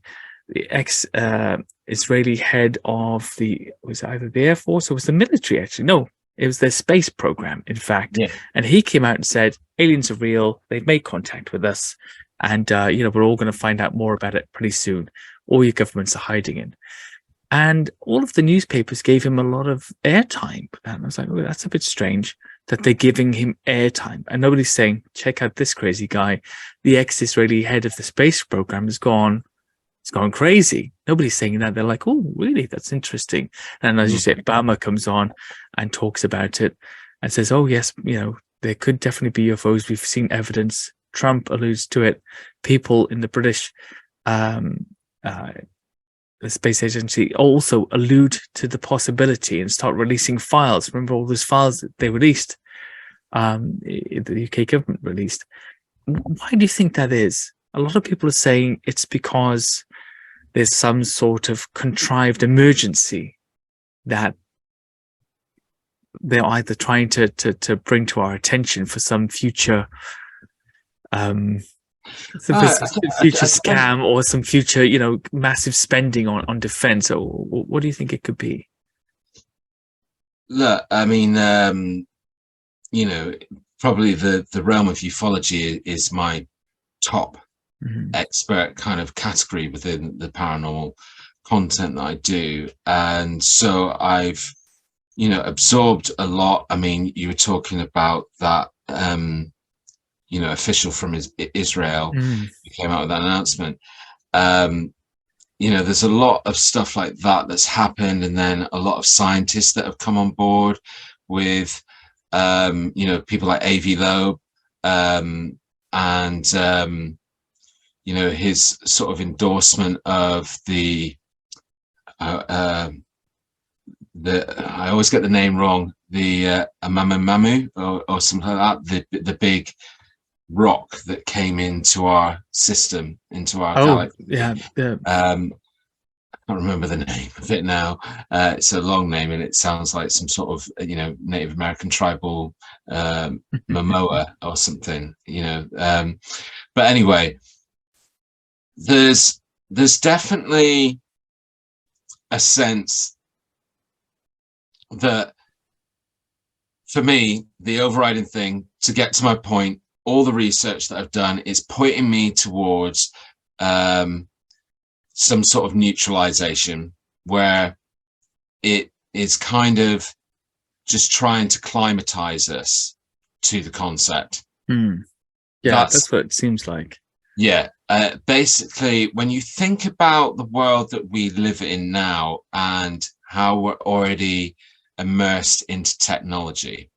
B: ex-Israeli head of was either the Air Force or was the military, actually. No, it was their space program, in fact. And he came out and said, aliens are real, they've made contact with us, and we're all going to find out more about it pretty soon. All your governments are hiding in. And all of the newspapers gave him a lot of airtime. And I was like, oh, that's a bit strange that they're giving him airtime. And nobody's saying, check out this crazy guy. The ex-Israeli head of the space program has gone crazy. Nobody's saying that. They're like, oh, really? That's interesting. And as you say, Obama comes on and talks about it and says, oh, yes, there could definitely be UFOs. We've seen evidence. Trump alludes to it. People in the British the space agency also allude to the possibility and start releasing files. Remember all those files that they released, the UK government released. Why do you think that is? A lot of people are saying it's because there's some sort of contrived emergency that they're either trying to bring to our attention for some future scam or some future, massive spending on defense. Or what do you think it could be?
A: Look, I mean, probably the realm of ufology is my top expert kind of category within the paranormal content that I do. And so I've, absorbed a lot. I mean, you were talking about that, official from Israel who came out with that announcement. There's a lot of stuff like that that's happened, and then a lot of scientists that have come on board with, people like A.V. Loeb, and his sort of endorsement of I always get the name wrong, the Amamamu or something like that, the big rock that came into our system, into our galaxy. I can't remember the name of it now. It's a long name, and it sounds like some sort of Native American tribal Momoa or something. But anyway, there's definitely a sense that, for me, the overriding thing, to get to my point, all the research that I've done is pointing me towards some sort of neutralization, where it is kind of just trying to climatize us to the concept.
B: Yeah, that's what it seems like.
A: Yeah. Basically, when you think about the world that we live in now and how we're already immersed into technology,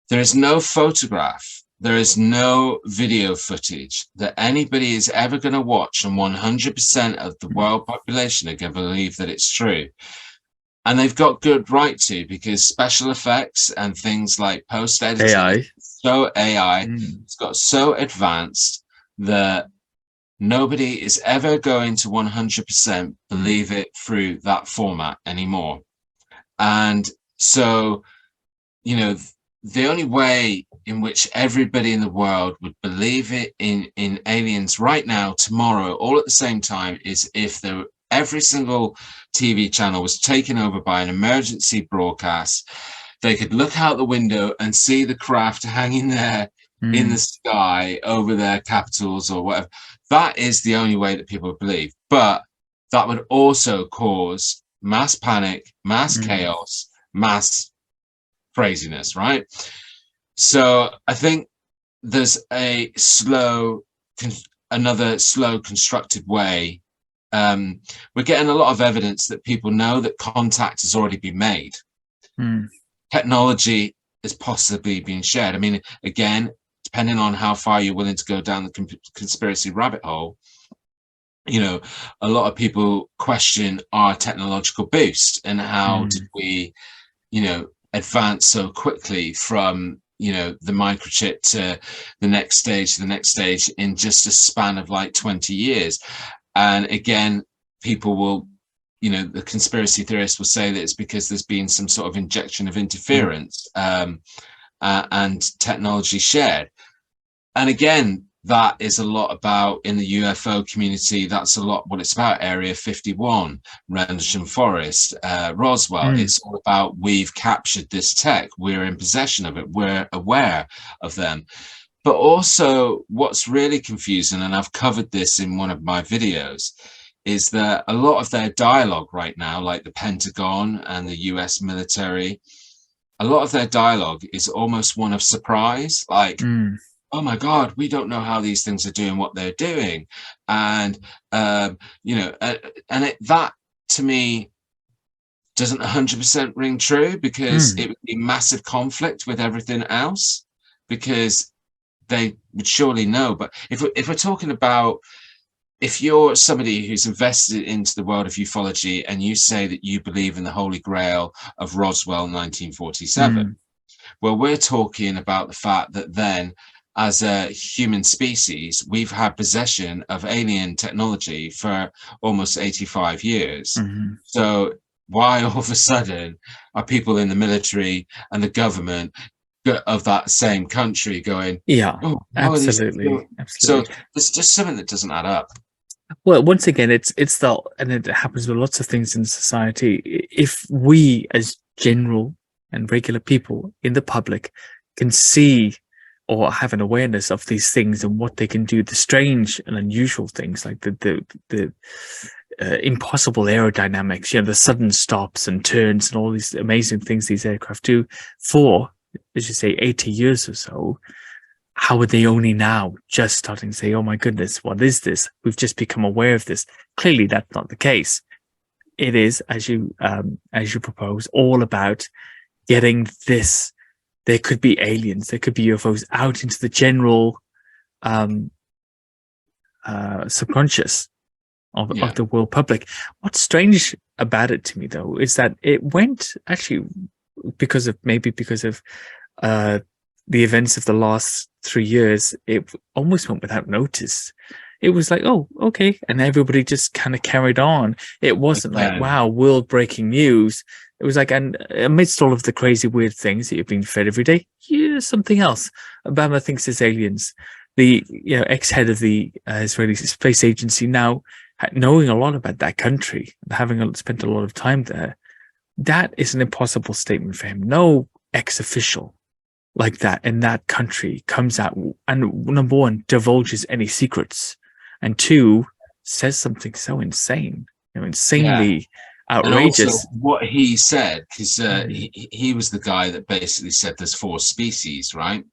A: there is no photograph, there is no video footage that anybody is ever going to watch, and 100% of the world population are going to believe that it's true. And they've got good right to, because special effects and things like post-editing,
B: AI.
A: so AI, it's got so advanced that nobody is ever going to 100% believe it through that format anymore. And so, you know, the only way in which everybody in the world would believe it in aliens right now, tomorrow, all at the same time, is if every single TV channel was taken over by an emergency broadcast. They could look out the window and see the craft hanging there in the sky over their capitals or whatever. That is the only way that people would believe. But that would also cause mass panic, mass chaos, mass craziness, right? So I think there's another slow constructed way. We're getting a lot of evidence that people know that contact has already been made. Technology is possibly being shared. I mean, again, depending on how far you're willing to go down the conspiracy rabbit hole, you know, a lot of people question our technological boost and how did we, you know, advance so quickly from, you know, the microchip to the next stage in just a span of like 20 years. And again, people will, you know, the conspiracy theorists will say that it's because there's been some sort of injection of interference and technology shared. And again, that is a lot about, in the UFO community, that's a lot what it's about. Area 51, Rendlesham Forest, Roswell. It's all about, we've captured this tech, we're in possession of it, we're aware of them. But also what's really confusing, and I've covered this in one of my videos, is that a lot of their dialogue right now, like the Pentagon and the US military, a lot of their dialogue is almost one of surprise, like, oh my God, we don't know how these things are doing what they're doing. And, you know, that to me doesn't 100% ring true, because it would be massive conflict with everything else, because they would surely know. But if we're talking about, if you're somebody who's invested into the world of ufology and you say that you believe in the Holy Grail of Roswell 1947, well, we're talking about the fact that then, as a human species, we've had possession of alien technology for almost 85 years. So why all of a sudden are people in the military and the government of that same country going,
B: oh, absolutely.
A: So there's just something that doesn't add up.
B: Well, once again, and it happens with lots of things in society. If we as general and regular people in the public can see or have an awareness of these things and what they can do, the strange and unusual things, like the impossible aerodynamics, you know, the sudden stops and turns and all these amazing things these aircraft do for, as you say, 80 years or so, how are they only now just starting to say, oh my goodness, what is this? We've just become aware of this. Clearly that's not the case. It is, as you propose, all about getting this. There could be aliens, there could be UFOs out into the general subconscious of the world public. What's strange about it to me, though, is that it went actually because of the events of the last 3 years. It almost went without notice. It was like, oh, okay, and everybody just kind of carried on. It wasn't like, wow, world breaking news. It was like, and amidst all of the crazy, weird things that you're being fed every day, here's something else. Obama thinks it's aliens. The ex-head of the Israeli Space Agency, now knowing a lot about that country, having spent a lot of time there, that is an impossible statement for him. No ex-official like that in that country comes out and, number one, divulges any secrets, and two, says something so insane, insanely outrageous.
A: And also what he said, because he was the guy that basically said there's 4 species, right?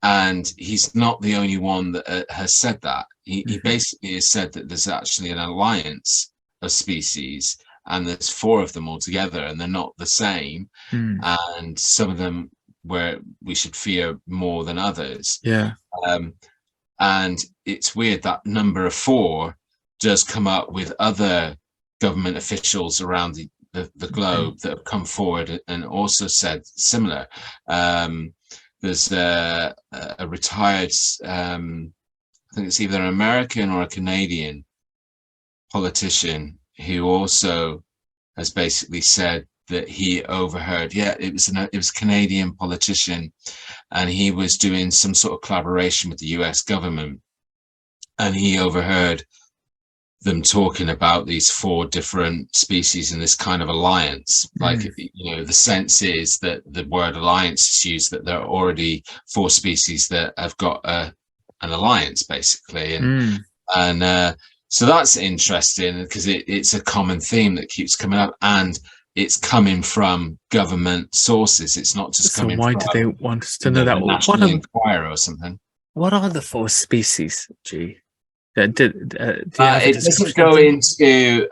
A: And he's not the only one that has said that. He basically has said that there's actually an alliance of species, and there's 4 of them altogether, and they're not the same. And some of them where we should fear more than others.
B: Yeah.
A: And it's weird that number of 4 does come up with other government officials around the globe that have come forward and also said similar. There's a retired, I think it's either an American or a Canadian politician who also has basically said that he overheard. Yeah, it was a Canadian politician, and he was doing some sort of collaboration with the US government, and he overheard them talking about these 4 different species in this kind of alliance. Like, you know, the sense is that the word alliance is used, that there are already 4 species that have got an alliance, basically. And so that's interesting, because it's a common theme that keeps coming up, and it's coming from government sources. It's not just coming
B: why
A: from,
B: do they want us to know that?
A: the National Enquirer or something.
B: What are the 4 species, G? Do you have
A: it doesn't go into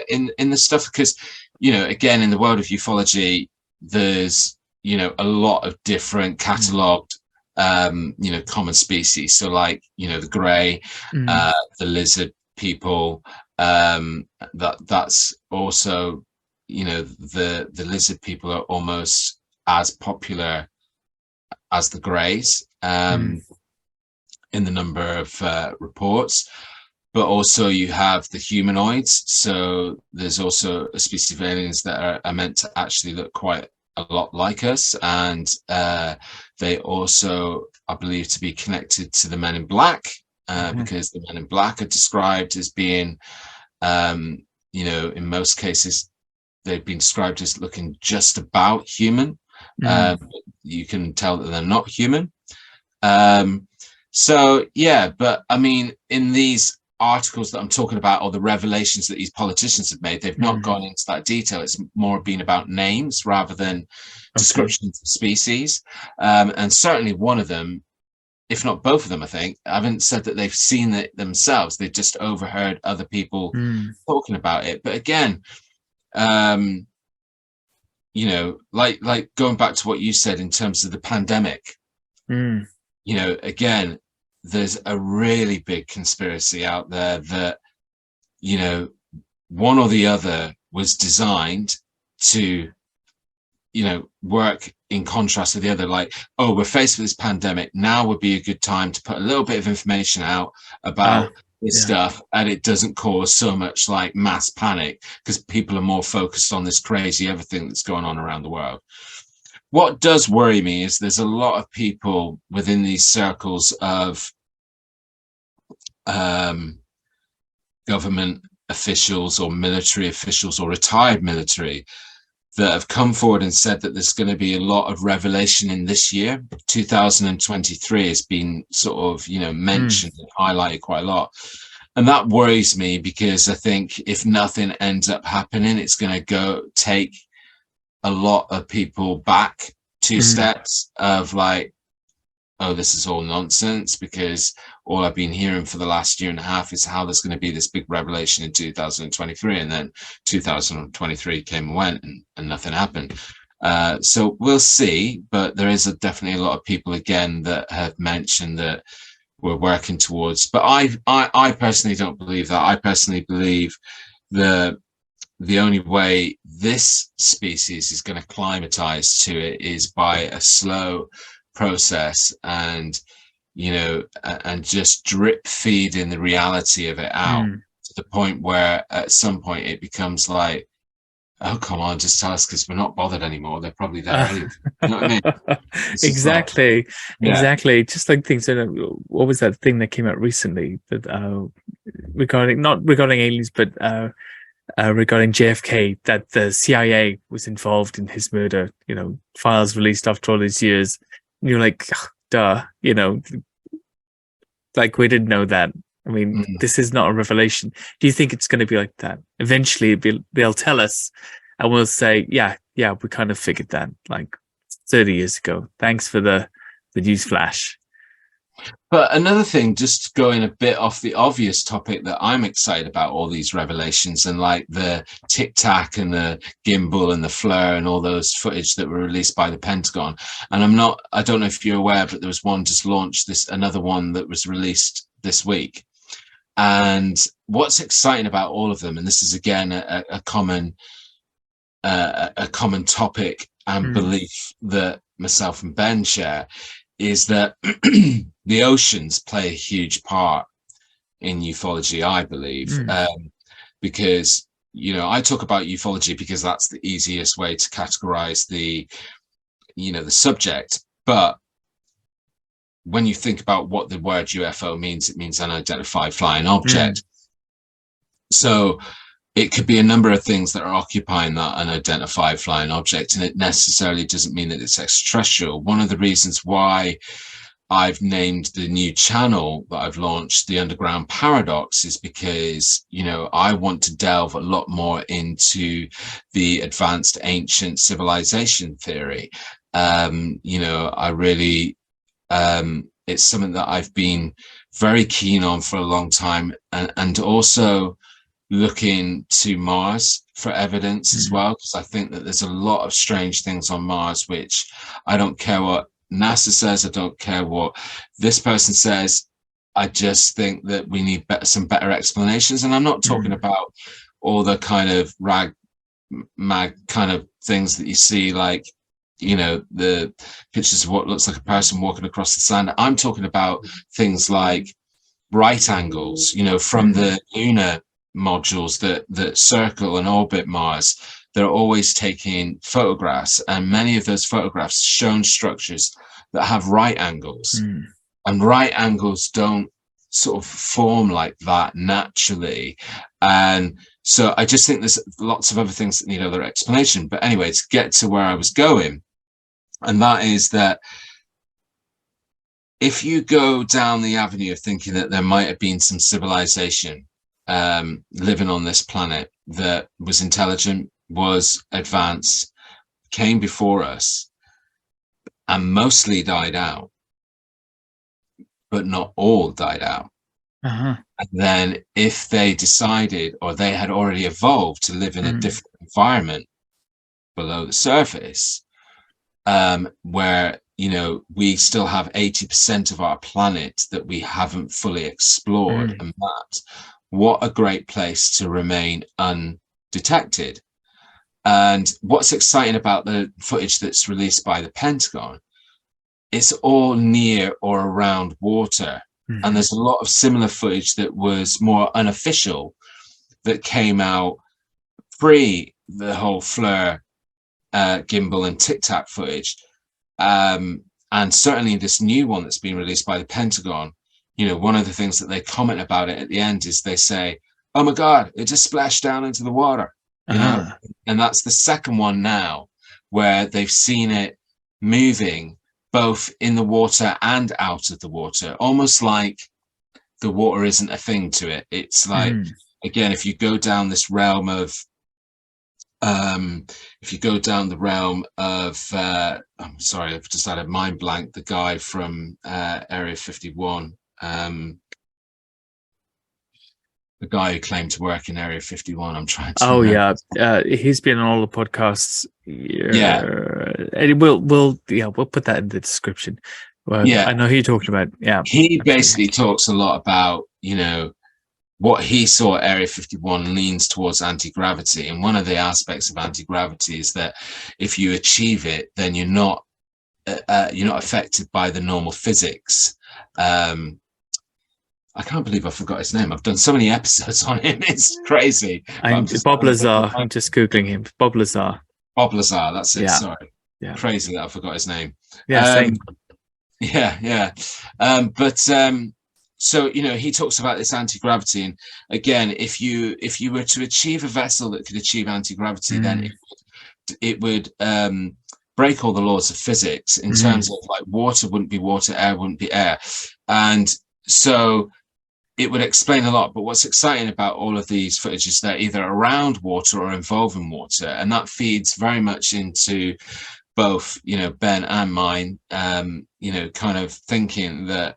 A: in the stuff, because, you know, again, in the world of ufology, there's, you know, a lot of different catalogued you know, common species. So, like, you know, the grey, the lizard people, that's also, you know, the lizard people are almost as popular as the greys in the number of reports. But also you have the humanoids. So there's also a species of aliens that are meant to actually look quite a lot like us, and they also are believed to be connected to the Men in Black, because the Men in Black are described as being, you know, in most cases they've been described as looking just about human. You can tell that they're not human. So yeah, but I mean, in these articles that I'm talking about, or the revelations that these politicians have made, they've not gone into that detail. It's more been about names rather than descriptions of species. And certainly one of them, if not both of them, I think, haven't said that they've seen it themselves. They've just overheard other people talking about it. But again, you know, like going back to what you said in terms of the pandemic, you know, again, there's a really big conspiracy out there that, you know, one or the other was designed to, you know, work in contrast to the other. Like, oh, we're faced with this pandemic, now would be a good time to put a little bit of information out about this stuff, and it doesn't cause so much like mass panic, because people are more focused on this crazy everything that's going on around the world. What does worry me is there's a lot of people within these circles of government officials or military officials or retired military that have come forward and said that there's going to be a lot of revelation in this year. 2023 has been sort of, you know, mentioned and highlighted quite a lot. And that worries me, because I think if nothing ends up happening, it's going to take a lot of people back 2 steps of like, oh, this is all nonsense, because all I've been hearing for the last year and a half is how there's going to be this big revelation in 2023, and then 2023 came and went, and nothing happened. So we'll see, but there is definitely a lot of people again that have mentioned that we're working towards. But I personally don't believe that. I personally believe the only way this species is going to climatize to it is by a slow process, and, you know, and just drip feeding the reality of it out to the point where at some point it becomes like, oh, come on, just tell us, because we're not bothered anymore. They're probably there anyway. You know what I mean?
B: Exactly. Just like things that, what was that thing that came out recently that not regarding aliens, but regarding JFK, that the CIA was involved in his murder, you know, files released after all these years. And you're like, duh, you know, like, we didn't know that. I mean, this is not a revelation. Do you think it's going to be like that? Eventually, they'll tell us, and we'll say, yeah, we kind of figured that like 30 years ago. Thanks for the news flash.
A: But another thing, just going a bit off the obvious topic that I'm excited about, all these revelations and like the Tic Tac and the gimbal and the flare and all those footage that were released by the Pentagon. And I don't know if you're aware, but there was one just launched, another one that was released this week. And what's exciting about all of them, and this is again a common topic and belief that myself and Ben share, is that the oceans play a huge part in ufology, I believe, because, you know, I talk about ufology because that's the easiest way to categorize the subject. But when you think about what the word UFO means, it means unidentified flying object. So it could be a number of things that are occupying that unidentified flying object, and it necessarily doesn't mean that it's extraterrestrial. One of the reasons why I've named the new channel that I've launched The Underground Paradox is because, you know, I want to delve a lot more into the advanced ancient civilization theory. You know, I really, it's something that I've been very keen on for a long time, and also looking to Mars for evidence as well, because I think that there's a lot of strange things on Mars, which I don't care what NASA says, I don't care what this person says. I just think that we need some better explanations. And I'm not talking about all the kind of mag kind of things that you see, like, you know, the pictures of what looks like a person walking across the sand. I'm talking about things like right angles, you know, from the lunar modules that circle and orbit Mars. They're always taking photographs, and many of those photographs shown structures that have right angles, and right angles don't sort of form like that naturally. And so I just think there's lots of other things that need other explanation. But anyway, to get to where I was going, and that is that if you go down the avenue of thinking that there might have been some civilization living on this planet that was intelligent, was advanced, came before us, and mostly died out, but not all died out. And then if they decided, or they had already evolved to live in a different environment below the surface, where, you know, we still have 80% of our planet that we haven't fully explored and mapped, what a great place to remain undetected. And what's exciting about the footage that's released by the Pentagon, it's all near or around water. And there's a lot of similar footage that was more unofficial that came out pre the whole flare, gimbal and Tic Tac footage. And certainly this new one that's been released by the Pentagon, you know, one of the things that they comment about it at the end is they say, oh my God, it just splashed down into the water, you know? And that's the second one now where they've seen it moving both in the water and out of the water, almost like the water isn't a thing to it. It's like, again, if you go down this realm of, if you go down the realm of, I'm sorry, I've just had a mind blank, the guy from Area 51, the guy who claimed to work in Area 51. I'm trying to remember.
B: He's been on all the podcasts.
A: Yeah.
B: And we'll put that in the description. Well, yeah, I know who you're talking about. Yeah.
A: He basically talks a lot about, you know, what he saw at Area 51 leans towards anti-gravity. And one of the aspects of anti-gravity is that if you achieve it, then you're not affected by the normal physics. I can't believe I forgot his name. I've done so many episodes on him. It's crazy.
B: Bob Lazar. I'm just Googling him. Bob Lazar.
A: Bob Lazar. That's it.
B: Yeah.
A: Sorry. Yeah. Crazy that I forgot his name.
B: Yeah. Same.
A: Yeah. So, you know, he talks about this anti-gravity. And again, if you were to achieve a vessel that could achieve anti-gravity, then it would break all the laws of physics in terms of, like, water wouldn't be water, air wouldn't be air. And so it would explain a lot. But what's exciting about all of these footage is they're either around water or involving water. And that feeds very much into both, you know, Ben and mine, you know, kind of thinking that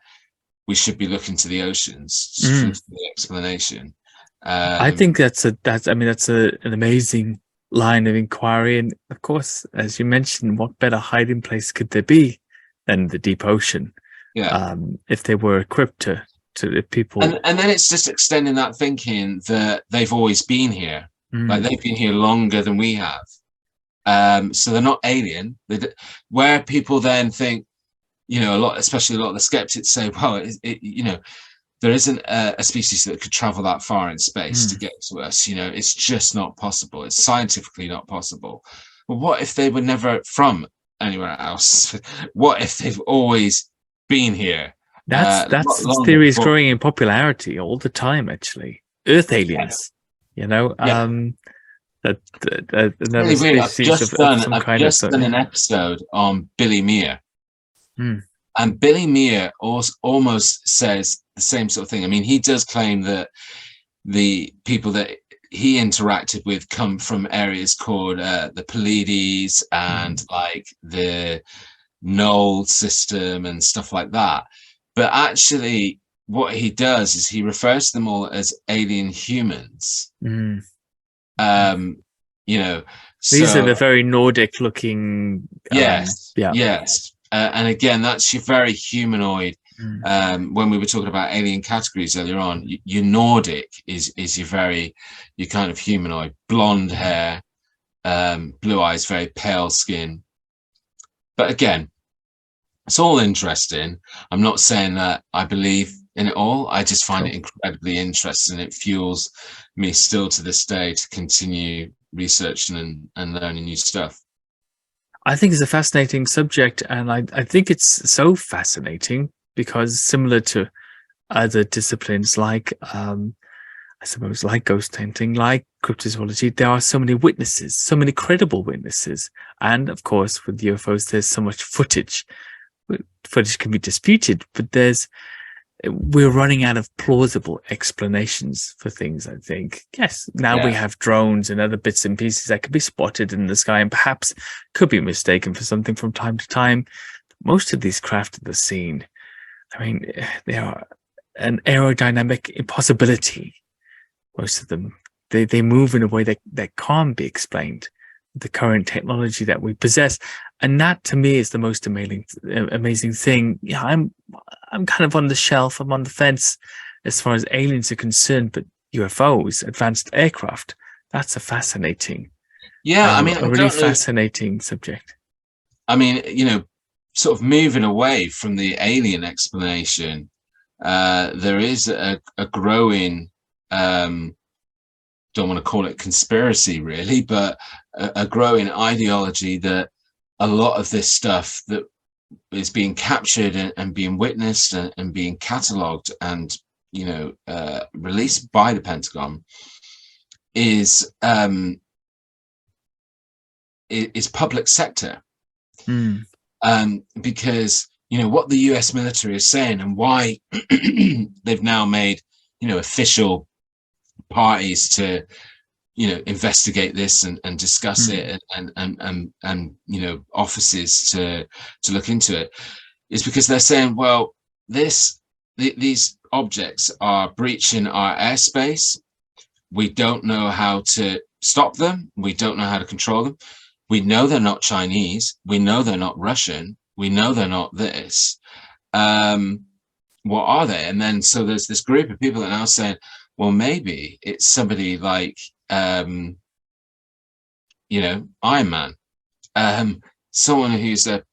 A: we should be looking to the oceans for the explanation.
B: I think that's an amazing line of inquiry, and of course, as you mentioned, what better hiding place could there be than the deep ocean?
A: Yeah.
B: If they were equipped to people,
A: and then it's just extending that thinking that they've always been here, like they've been here longer than we have. So they're not alien. Where people then think, especially a lot of the skeptics say, well, there isn't a species that could travel that far in space to get to us. It's just not possible. It's scientifically not possible. But what if they were never from anywhere else? What if they've always been here?
B: That's theory is growing in popularity all the time. Actually, Earth aliens. That another species of some kind of something.
A: Done an episode on Billy Meir. And Billy Meir almost says the same sort of thing. I mean, he does claim that the people that he interacted with come from areas called the Pleiades and like the Knoll system and stuff like that. But actually, what he does is he refers to them all as alien humans.
B: These are the very Nordic-looking.
A: Yes. And again, that's your very humanoid. When we were talking about alien categories earlier on, your Nordic is your kind of humanoid, blonde hair, blue eyes, very pale skin. But again, it's all interesting. I'm not saying that I believe in it all. I just find it incredibly interesting. It fuels me still to this day to continue researching and learning new stuff.
B: I think it's a fascinating subject, and I think it's so fascinating because similar to other disciplines like I suppose like ghost hunting, like cryptozoology, there are so many witnesses, so many credible witnesses. And of course with UFOs there's so much footage. Footage can be disputed, but we're running out of plausible explanations for things, I think. Yes, now we have drones and other bits and pieces that could be spotted in the sky and perhaps could be mistaken for something from time to time. Most of these craft at the scene, I mean, they are an aerodynamic impossibility. Most of them, they move in a way that can't be explained with the current technology that we possess. And that to me is the most amazing thing. Yeah, I'm kind of on the shelf. I'm on the fence as far as aliens are concerned, but UFOs, advanced aircraft, that's a fascinating, a really fascinating subject.
A: I mean, sort of moving away from the alien explanation, there is a growing, don't want to call it conspiracy really, but a growing ideology that a lot of this stuff that is being captured and being witnessed and being catalogued and released by the Pentagon is public sector. Because what the US military is saying and why they've now made official parties to investigate this and discuss it and offices to look into it, is because they're saying, well, these objects are breaching our airspace. We don't know how to stop them. We don't know how to control them. We know they're not Chinese. We know they're not Russian. We know they're not this. What are they? And then so there's this group of people that are now saying, well, maybe it's somebody like Iron Man, someone who's a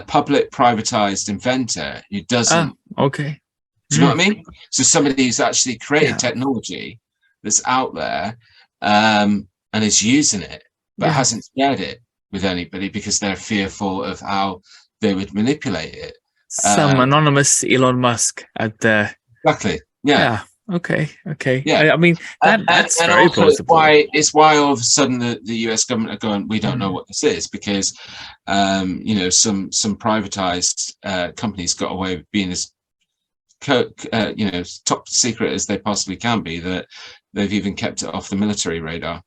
A: public privatized inventor who doesn't.
B: Okay.
A: Do you know what I mean? So somebody who's actually created technology that's out there and is using it, but hasn't shared it with anybody because they're fearful of how they would manipulate it.
B: Some anonymous Elon Musk out there.
A: Exactly. Yeah.
B: Okay.
A: Yeah.
B: I mean, that's very plausible.
A: It's why all of a sudden the US government are going, we don't know what this is, because some privatized companies got away with being as top secret as they possibly can be, that they've even kept it off the military radar.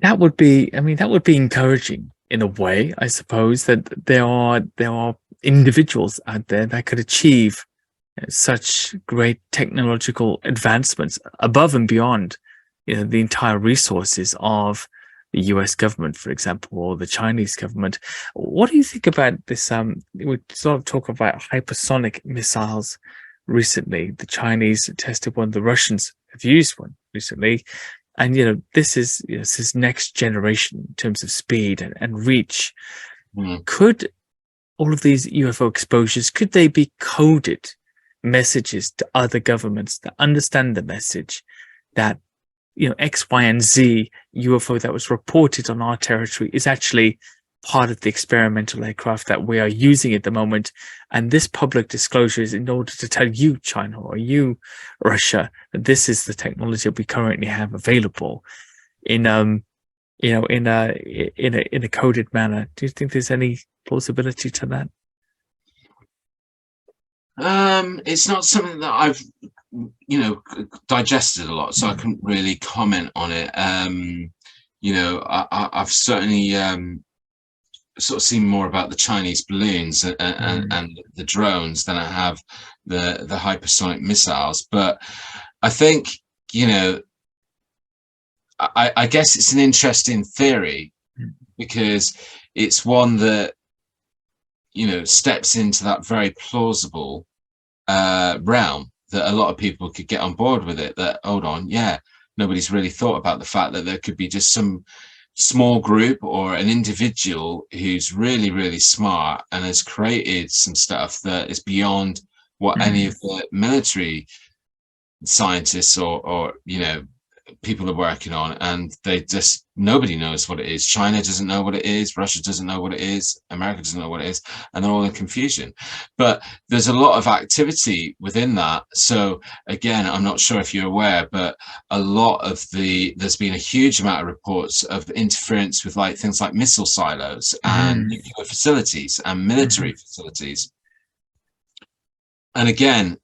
B: That would be encouraging in a way, I suppose, that there are individuals out there that could achieve such great technological advancements above and beyond, the entire resources of the US government, for example, or the Chinese government. What do you think about this? We sort of talk about hypersonic missiles recently. The Chinese tested one, the Russians have used one recently. And, this is next generation in terms of speed and reach. Could all of these UFO exposures, could they be coded messages to other governments that understand the message that X, Y, and Z UFO that was reported on our territory is actually part of the experimental aircraft that we are using at the moment, and this public disclosure is in order to tell you, China, or you, Russia, that this is the technology we currently have available in in a coded manner. Do you think there's any plausibility to that?
A: It's not something that I've digested a lot, so I couldn't really comment on it. I've certainly sort of seen more about the Chinese balloons and the drones than I have the hypersonic missiles. But I think, I guess it's an interesting theory, because it's one that steps into that very plausible realm that a lot of people could get on board with it. That, hold on, nobody's really thought about the fact that there could be just some small group or an individual who's really, really smart and has created some stuff that is beyond what any of the military scientists or people are working on, and nobody knows what it is. China doesn't know what it is, Russia doesn't know what it is, America doesn't know what it is, and they're all in confusion. But there's a lot of activity within that. So again, I'm not sure if you're aware, but there's been a huge amount of reports of interference with things like missile silos and nuclear facilities and military facilities. And again,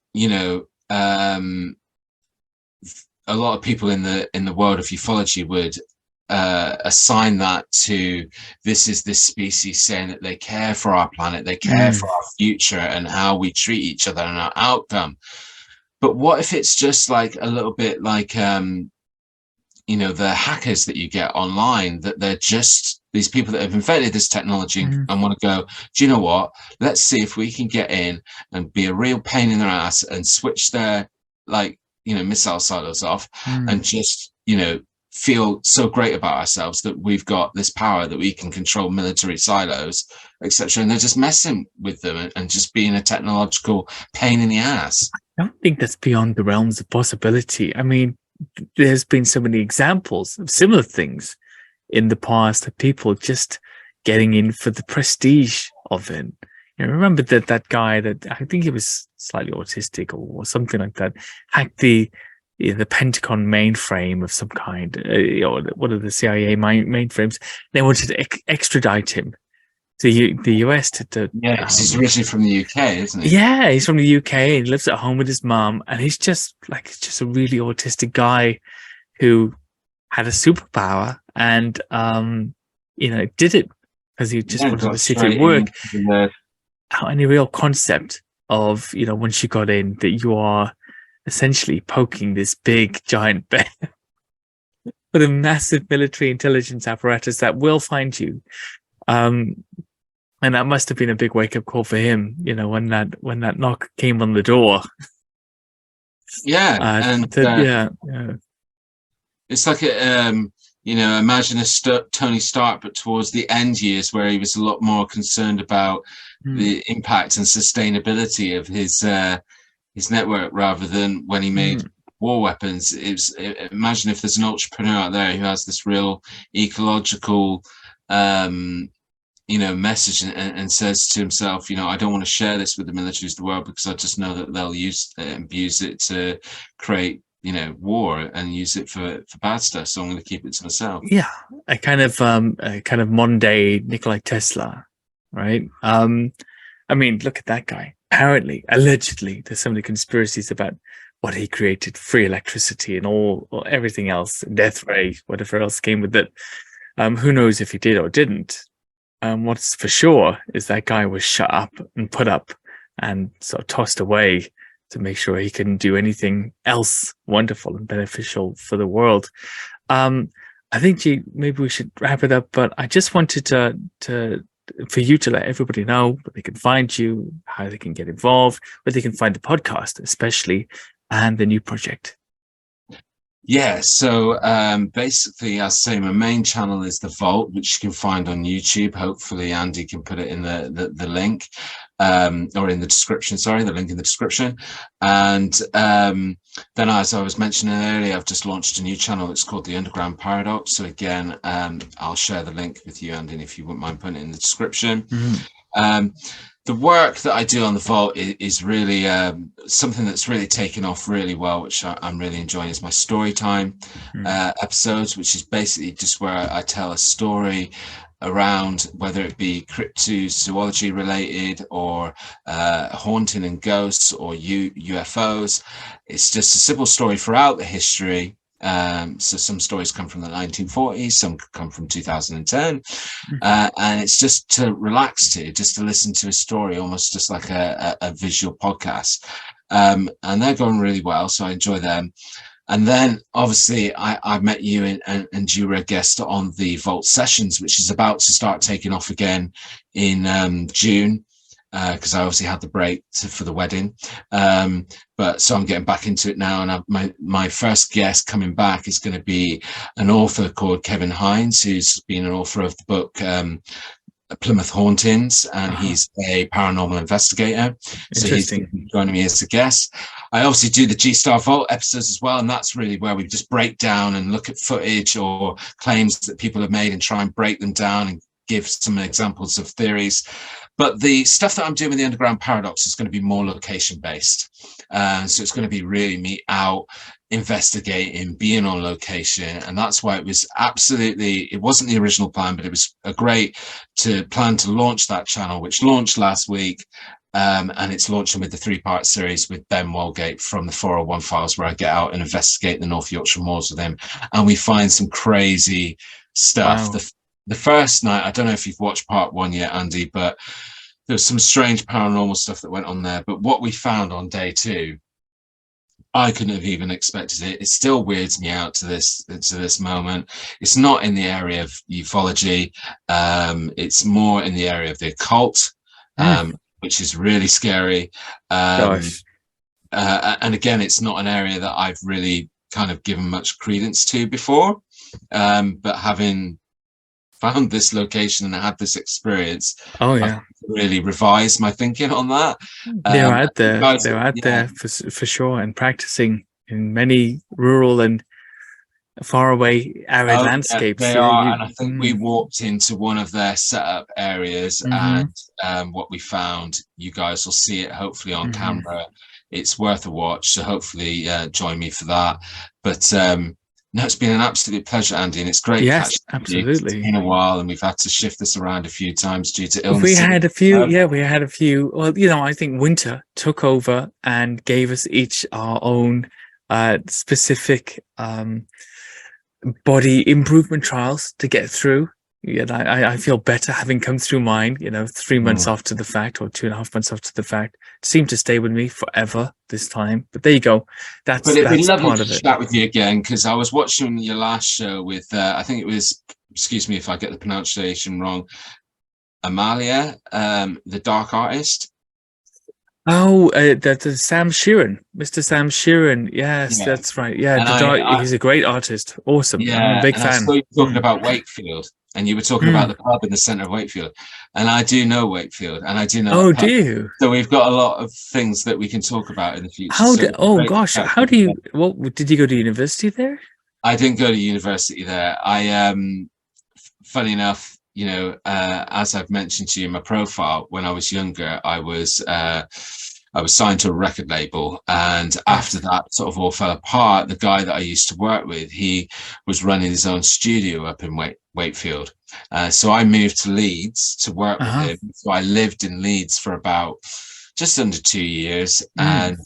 A: a lot of people in the world of ufology would assign that to this species saying that they care for our planet, they care for our future and how we treat each other and our outcome. But what if it's just a little bit like the hackers that you get online, that they're just these people that have invented this technology and want to go, do you know what, let's see if we can get in and be a real pain in their ass and switch their missile silos off and just feel so great about ourselves that we've got this power that we can control military silos, etc. And they're just messing with them and just being a technological pain in the ass.
B: I don't think that's beyond the realms of possibility. I mean, there's been so many examples of similar things in the past, of people just getting in for the prestige of it. Remember that guy that I think he was slightly autistic or something like that, hacked the Pentagon mainframe of some kind, or one of the CIA mainframes. They wanted to extradite him to the US to
A: he's originally from the UK, isn't he?
B: Yeah, he's from the UK. He lives at home with his mom, and he's just a really autistic guy who had a superpower and did it because he just wanted to see if it worked. Without any real concept of, once you got in, that you are essentially poking this big giant bear with a massive military intelligence apparatus that will find you. And that must have been a big wake-up call for him, when that knock came on the door.
A: It's like imagine Tony Stark, but towards the end years, where he was a lot more concerned about the impact and sustainability of his network rather than when he made war weapons. Imagine if there's an entrepreneur out there who has this real ecological message and says to himself, I don't want to share this with the militaries of the world because I just know that they'll abuse it to create war and use it for bad stuff, so I'm going to keep it to myself.
B: A kind of modern day Nikola Tesla, right? I mean, look at that guy. Apparently, allegedly, there's so many conspiracies about what he created: free electricity and all everything else, death ray, whatever else came with it. Who knows if he did or didn't? What's for sure is that guy was shut up and put up and sort of tossed away to make sure he couldn't do anything else wonderful and beneficial for the world. I think, G, maybe we should wrap it up, but I just wanted for you to let everybody know where they can find you, how they can get involved, where they can find the podcast, especially, and the new project.
A: Yeah, so basically, as I say, my main channel is The Vault, which you can find on YouTube. Hopefully, Andy can put it in the link, or in the description, sorry, the link in the description. And then, as I was mentioning earlier, I've just launched a new channel. It's called The Underground Paradox. So again, I'll share the link with you, Andy, if you wouldn't mind putting it in the description. The work that I do on The Vault is really something that's really taken off really well, which I'm really enjoying, is my story time episodes, which is basically just where I tell a story around, whether it be cryptozoology related or haunting and ghosts or UFOs. It's just a simple story throughout the history. So some stories come from the 1940s, some come from 2010, and it's just to relax to, just to listen to a story, almost just like a visual podcast. And they're going really well, so I enjoy them. And then obviously I met you and you were a guest on the Vault Sessions, which is about to start taking off again in June. Because I obviously had the break for the wedding, but so I'm getting back into it now. And my first guest coming back is going to be an author called Kevin Hines, who's been an author of the book Plymouth Hauntings, and he's a paranormal investigator. So he's joining me as a guest. I obviously do the G-Star Vault episodes as well, and that's really where we just break down and look at footage or claims that people have made and try and break them down and give some examples of theories. But the stuff that I'm doing with the Underground Paradox is going to be more location based. So it's going to be really me out investigating, being on location. And that's why it wasn't the original plan, but it was a great plan to launch that channel, which launched last week. And it's launching with the 3-part series with Ben Walgate from the 401 Files, where I get out and investigate the North Yorkshire Moors with him. And we find some crazy stuff.
B: Wow.
A: The first night, I don't know if you've watched part 1 yet, Andy, but there's some strange paranormal stuff that went on there. But what we found on day 2, I couldn't have even expected it. It still weirds me out to this moment. It's not in the area of ufology. It's more in the area of the occult, which is really scary. And again, it's not an area that I've really kind of given much credence to before. But having found this location and had this experience, I've really revised my thinking on that.
B: They're out there for sure, and practicing in many rural and faraway arid landscapes.
A: They are, and I think we walked into one of their setup areas, and what we found, you guys will see it hopefully on camera. It's worth a watch, so hopefully join me for that. But no, it's been an absolute pleasure, Andy, and it's great.
B: Yes, absolutely.
A: It's been a while, and we've had to shift this around a few times due to illness.
B: We had a few. Well, I think winter took over and gave us each our own specific body improvement trials to get through. I feel better having come through mine, 3 months after the fact, or 2.5 months after the fact. It seemed to stay with me forever this time. But there you go. That's
A: it'd be lovely
B: part
A: to
B: of it.
A: Chat with you again, because I was watching your last show with, I think it was, excuse me if I get the pronunciation wrong, Amalia, the dark artist.
B: Oh, the Sam Sheeran, Mr. Sam Sheeran. Yes, that's right. Yeah, he's a great artist. Awesome.
A: Yeah,
B: I'm a big fan.
A: I saw you talking about Wakefield, and you were talking about the pub in the centre of Wakefield. And I do know Wakefield, and I do know.
B: Oh, do you?
A: So we've got a lot of things that we can talk about in the future.
B: How do you? What did you go to university there?
A: I didn't go to university there. Funny enough, as I've mentioned to you in my profile, when I was younger, I was signed to a record label, and after that sort of all fell apart, the guy that I used to work with, he was running his own studio up in Wakefield. So I moved to Leeds to work with him. So I lived in Leeds for about just under 2 years, and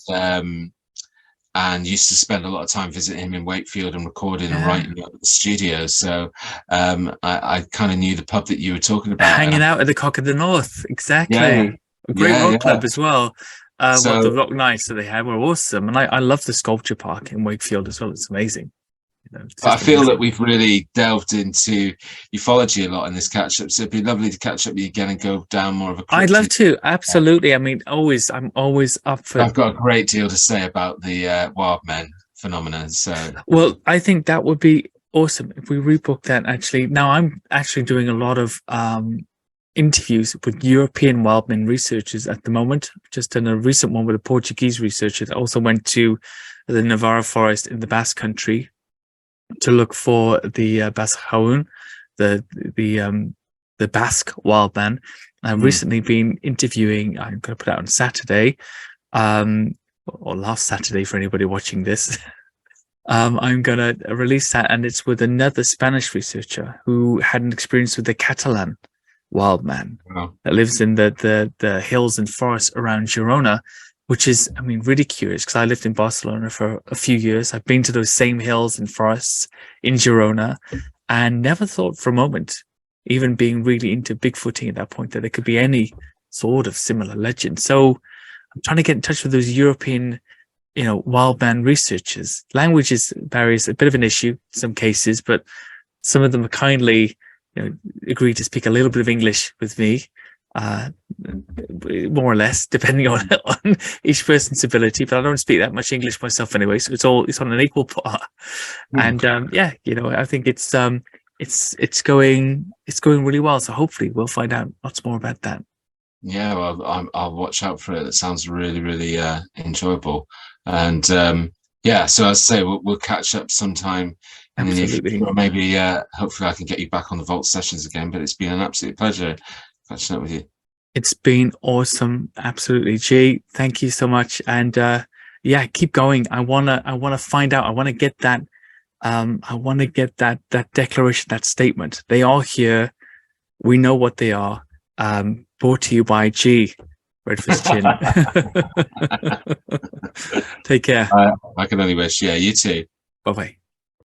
A: and used to spend a lot of time visiting him in Wakefield and recording and
B: Yeah.
A: writing at the studio. So I kind of knew the pub that you were talking about.
B: Hanging out at the Cock of the North, exactly.
A: Yeah,
B: A great rock club as well.
A: So
B: the rock nights that they had were awesome, and I love the sculpture park in Wakefield as well. It's amazing. You know,
A: I feel that we've really delved into ufology a lot in this catch-up, so it'd be lovely to catch up with you again and go down more of a
B: I'd love to, absolutely. I mean, I'm always up for.
A: I've got a great deal to say about the Wildman phenomenon. So,
B: well, I think that would be awesome if we rebook that. Actually, now I'm actually doing a lot of interviews with European Wildman researchers at the moment. Just done a recent one with a Portuguese researcher that also went to the Navarra forest in the Basque Country to look for the harrowing, the Basque Wildman. I've recently been interviewing. I'm going to put out on Saturday, or last Saturday for anybody watching this. I'm going to release that, and it's with another Spanish researcher who had an experience with the Catalan Wildman that lives in the hills and forests around Girona, which is, I mean, really curious because I lived in Barcelona for a few years. I've been to those same hills and forests in Girona and never thought for a moment, even being really into Bigfooting at that point, that there could be any sort of similar legend. So I'm trying to get in touch with those European, Wildman researchers. Language barriers a bit of an issue in some cases, but some of them are kindly agree to speak a little bit of English with me, more or less, depending on each person's ability. But I don't speak that much English myself anyway, so it's on an equal par. And I think it's going really well. So hopefully we'll find out lots more about that.
A: Yeah, well, I'll watch out for it. It sounds really, really enjoyable. And so as I say, we'll catch up sometime. And then maybe hopefully I can get you back on the Vault sessions again. But it's been an absolute pleasure catching up with you.
B: It's been awesome, absolutely. Gee, thank you so much. And keep going. I wanna find out. I want to get that. I want to get that declaration, that statement. They are here. We know what they are. Brought to you by Gee-Redvers Chinn. Take care.
A: I can only wish. Yeah, you too.
B: Bye bye.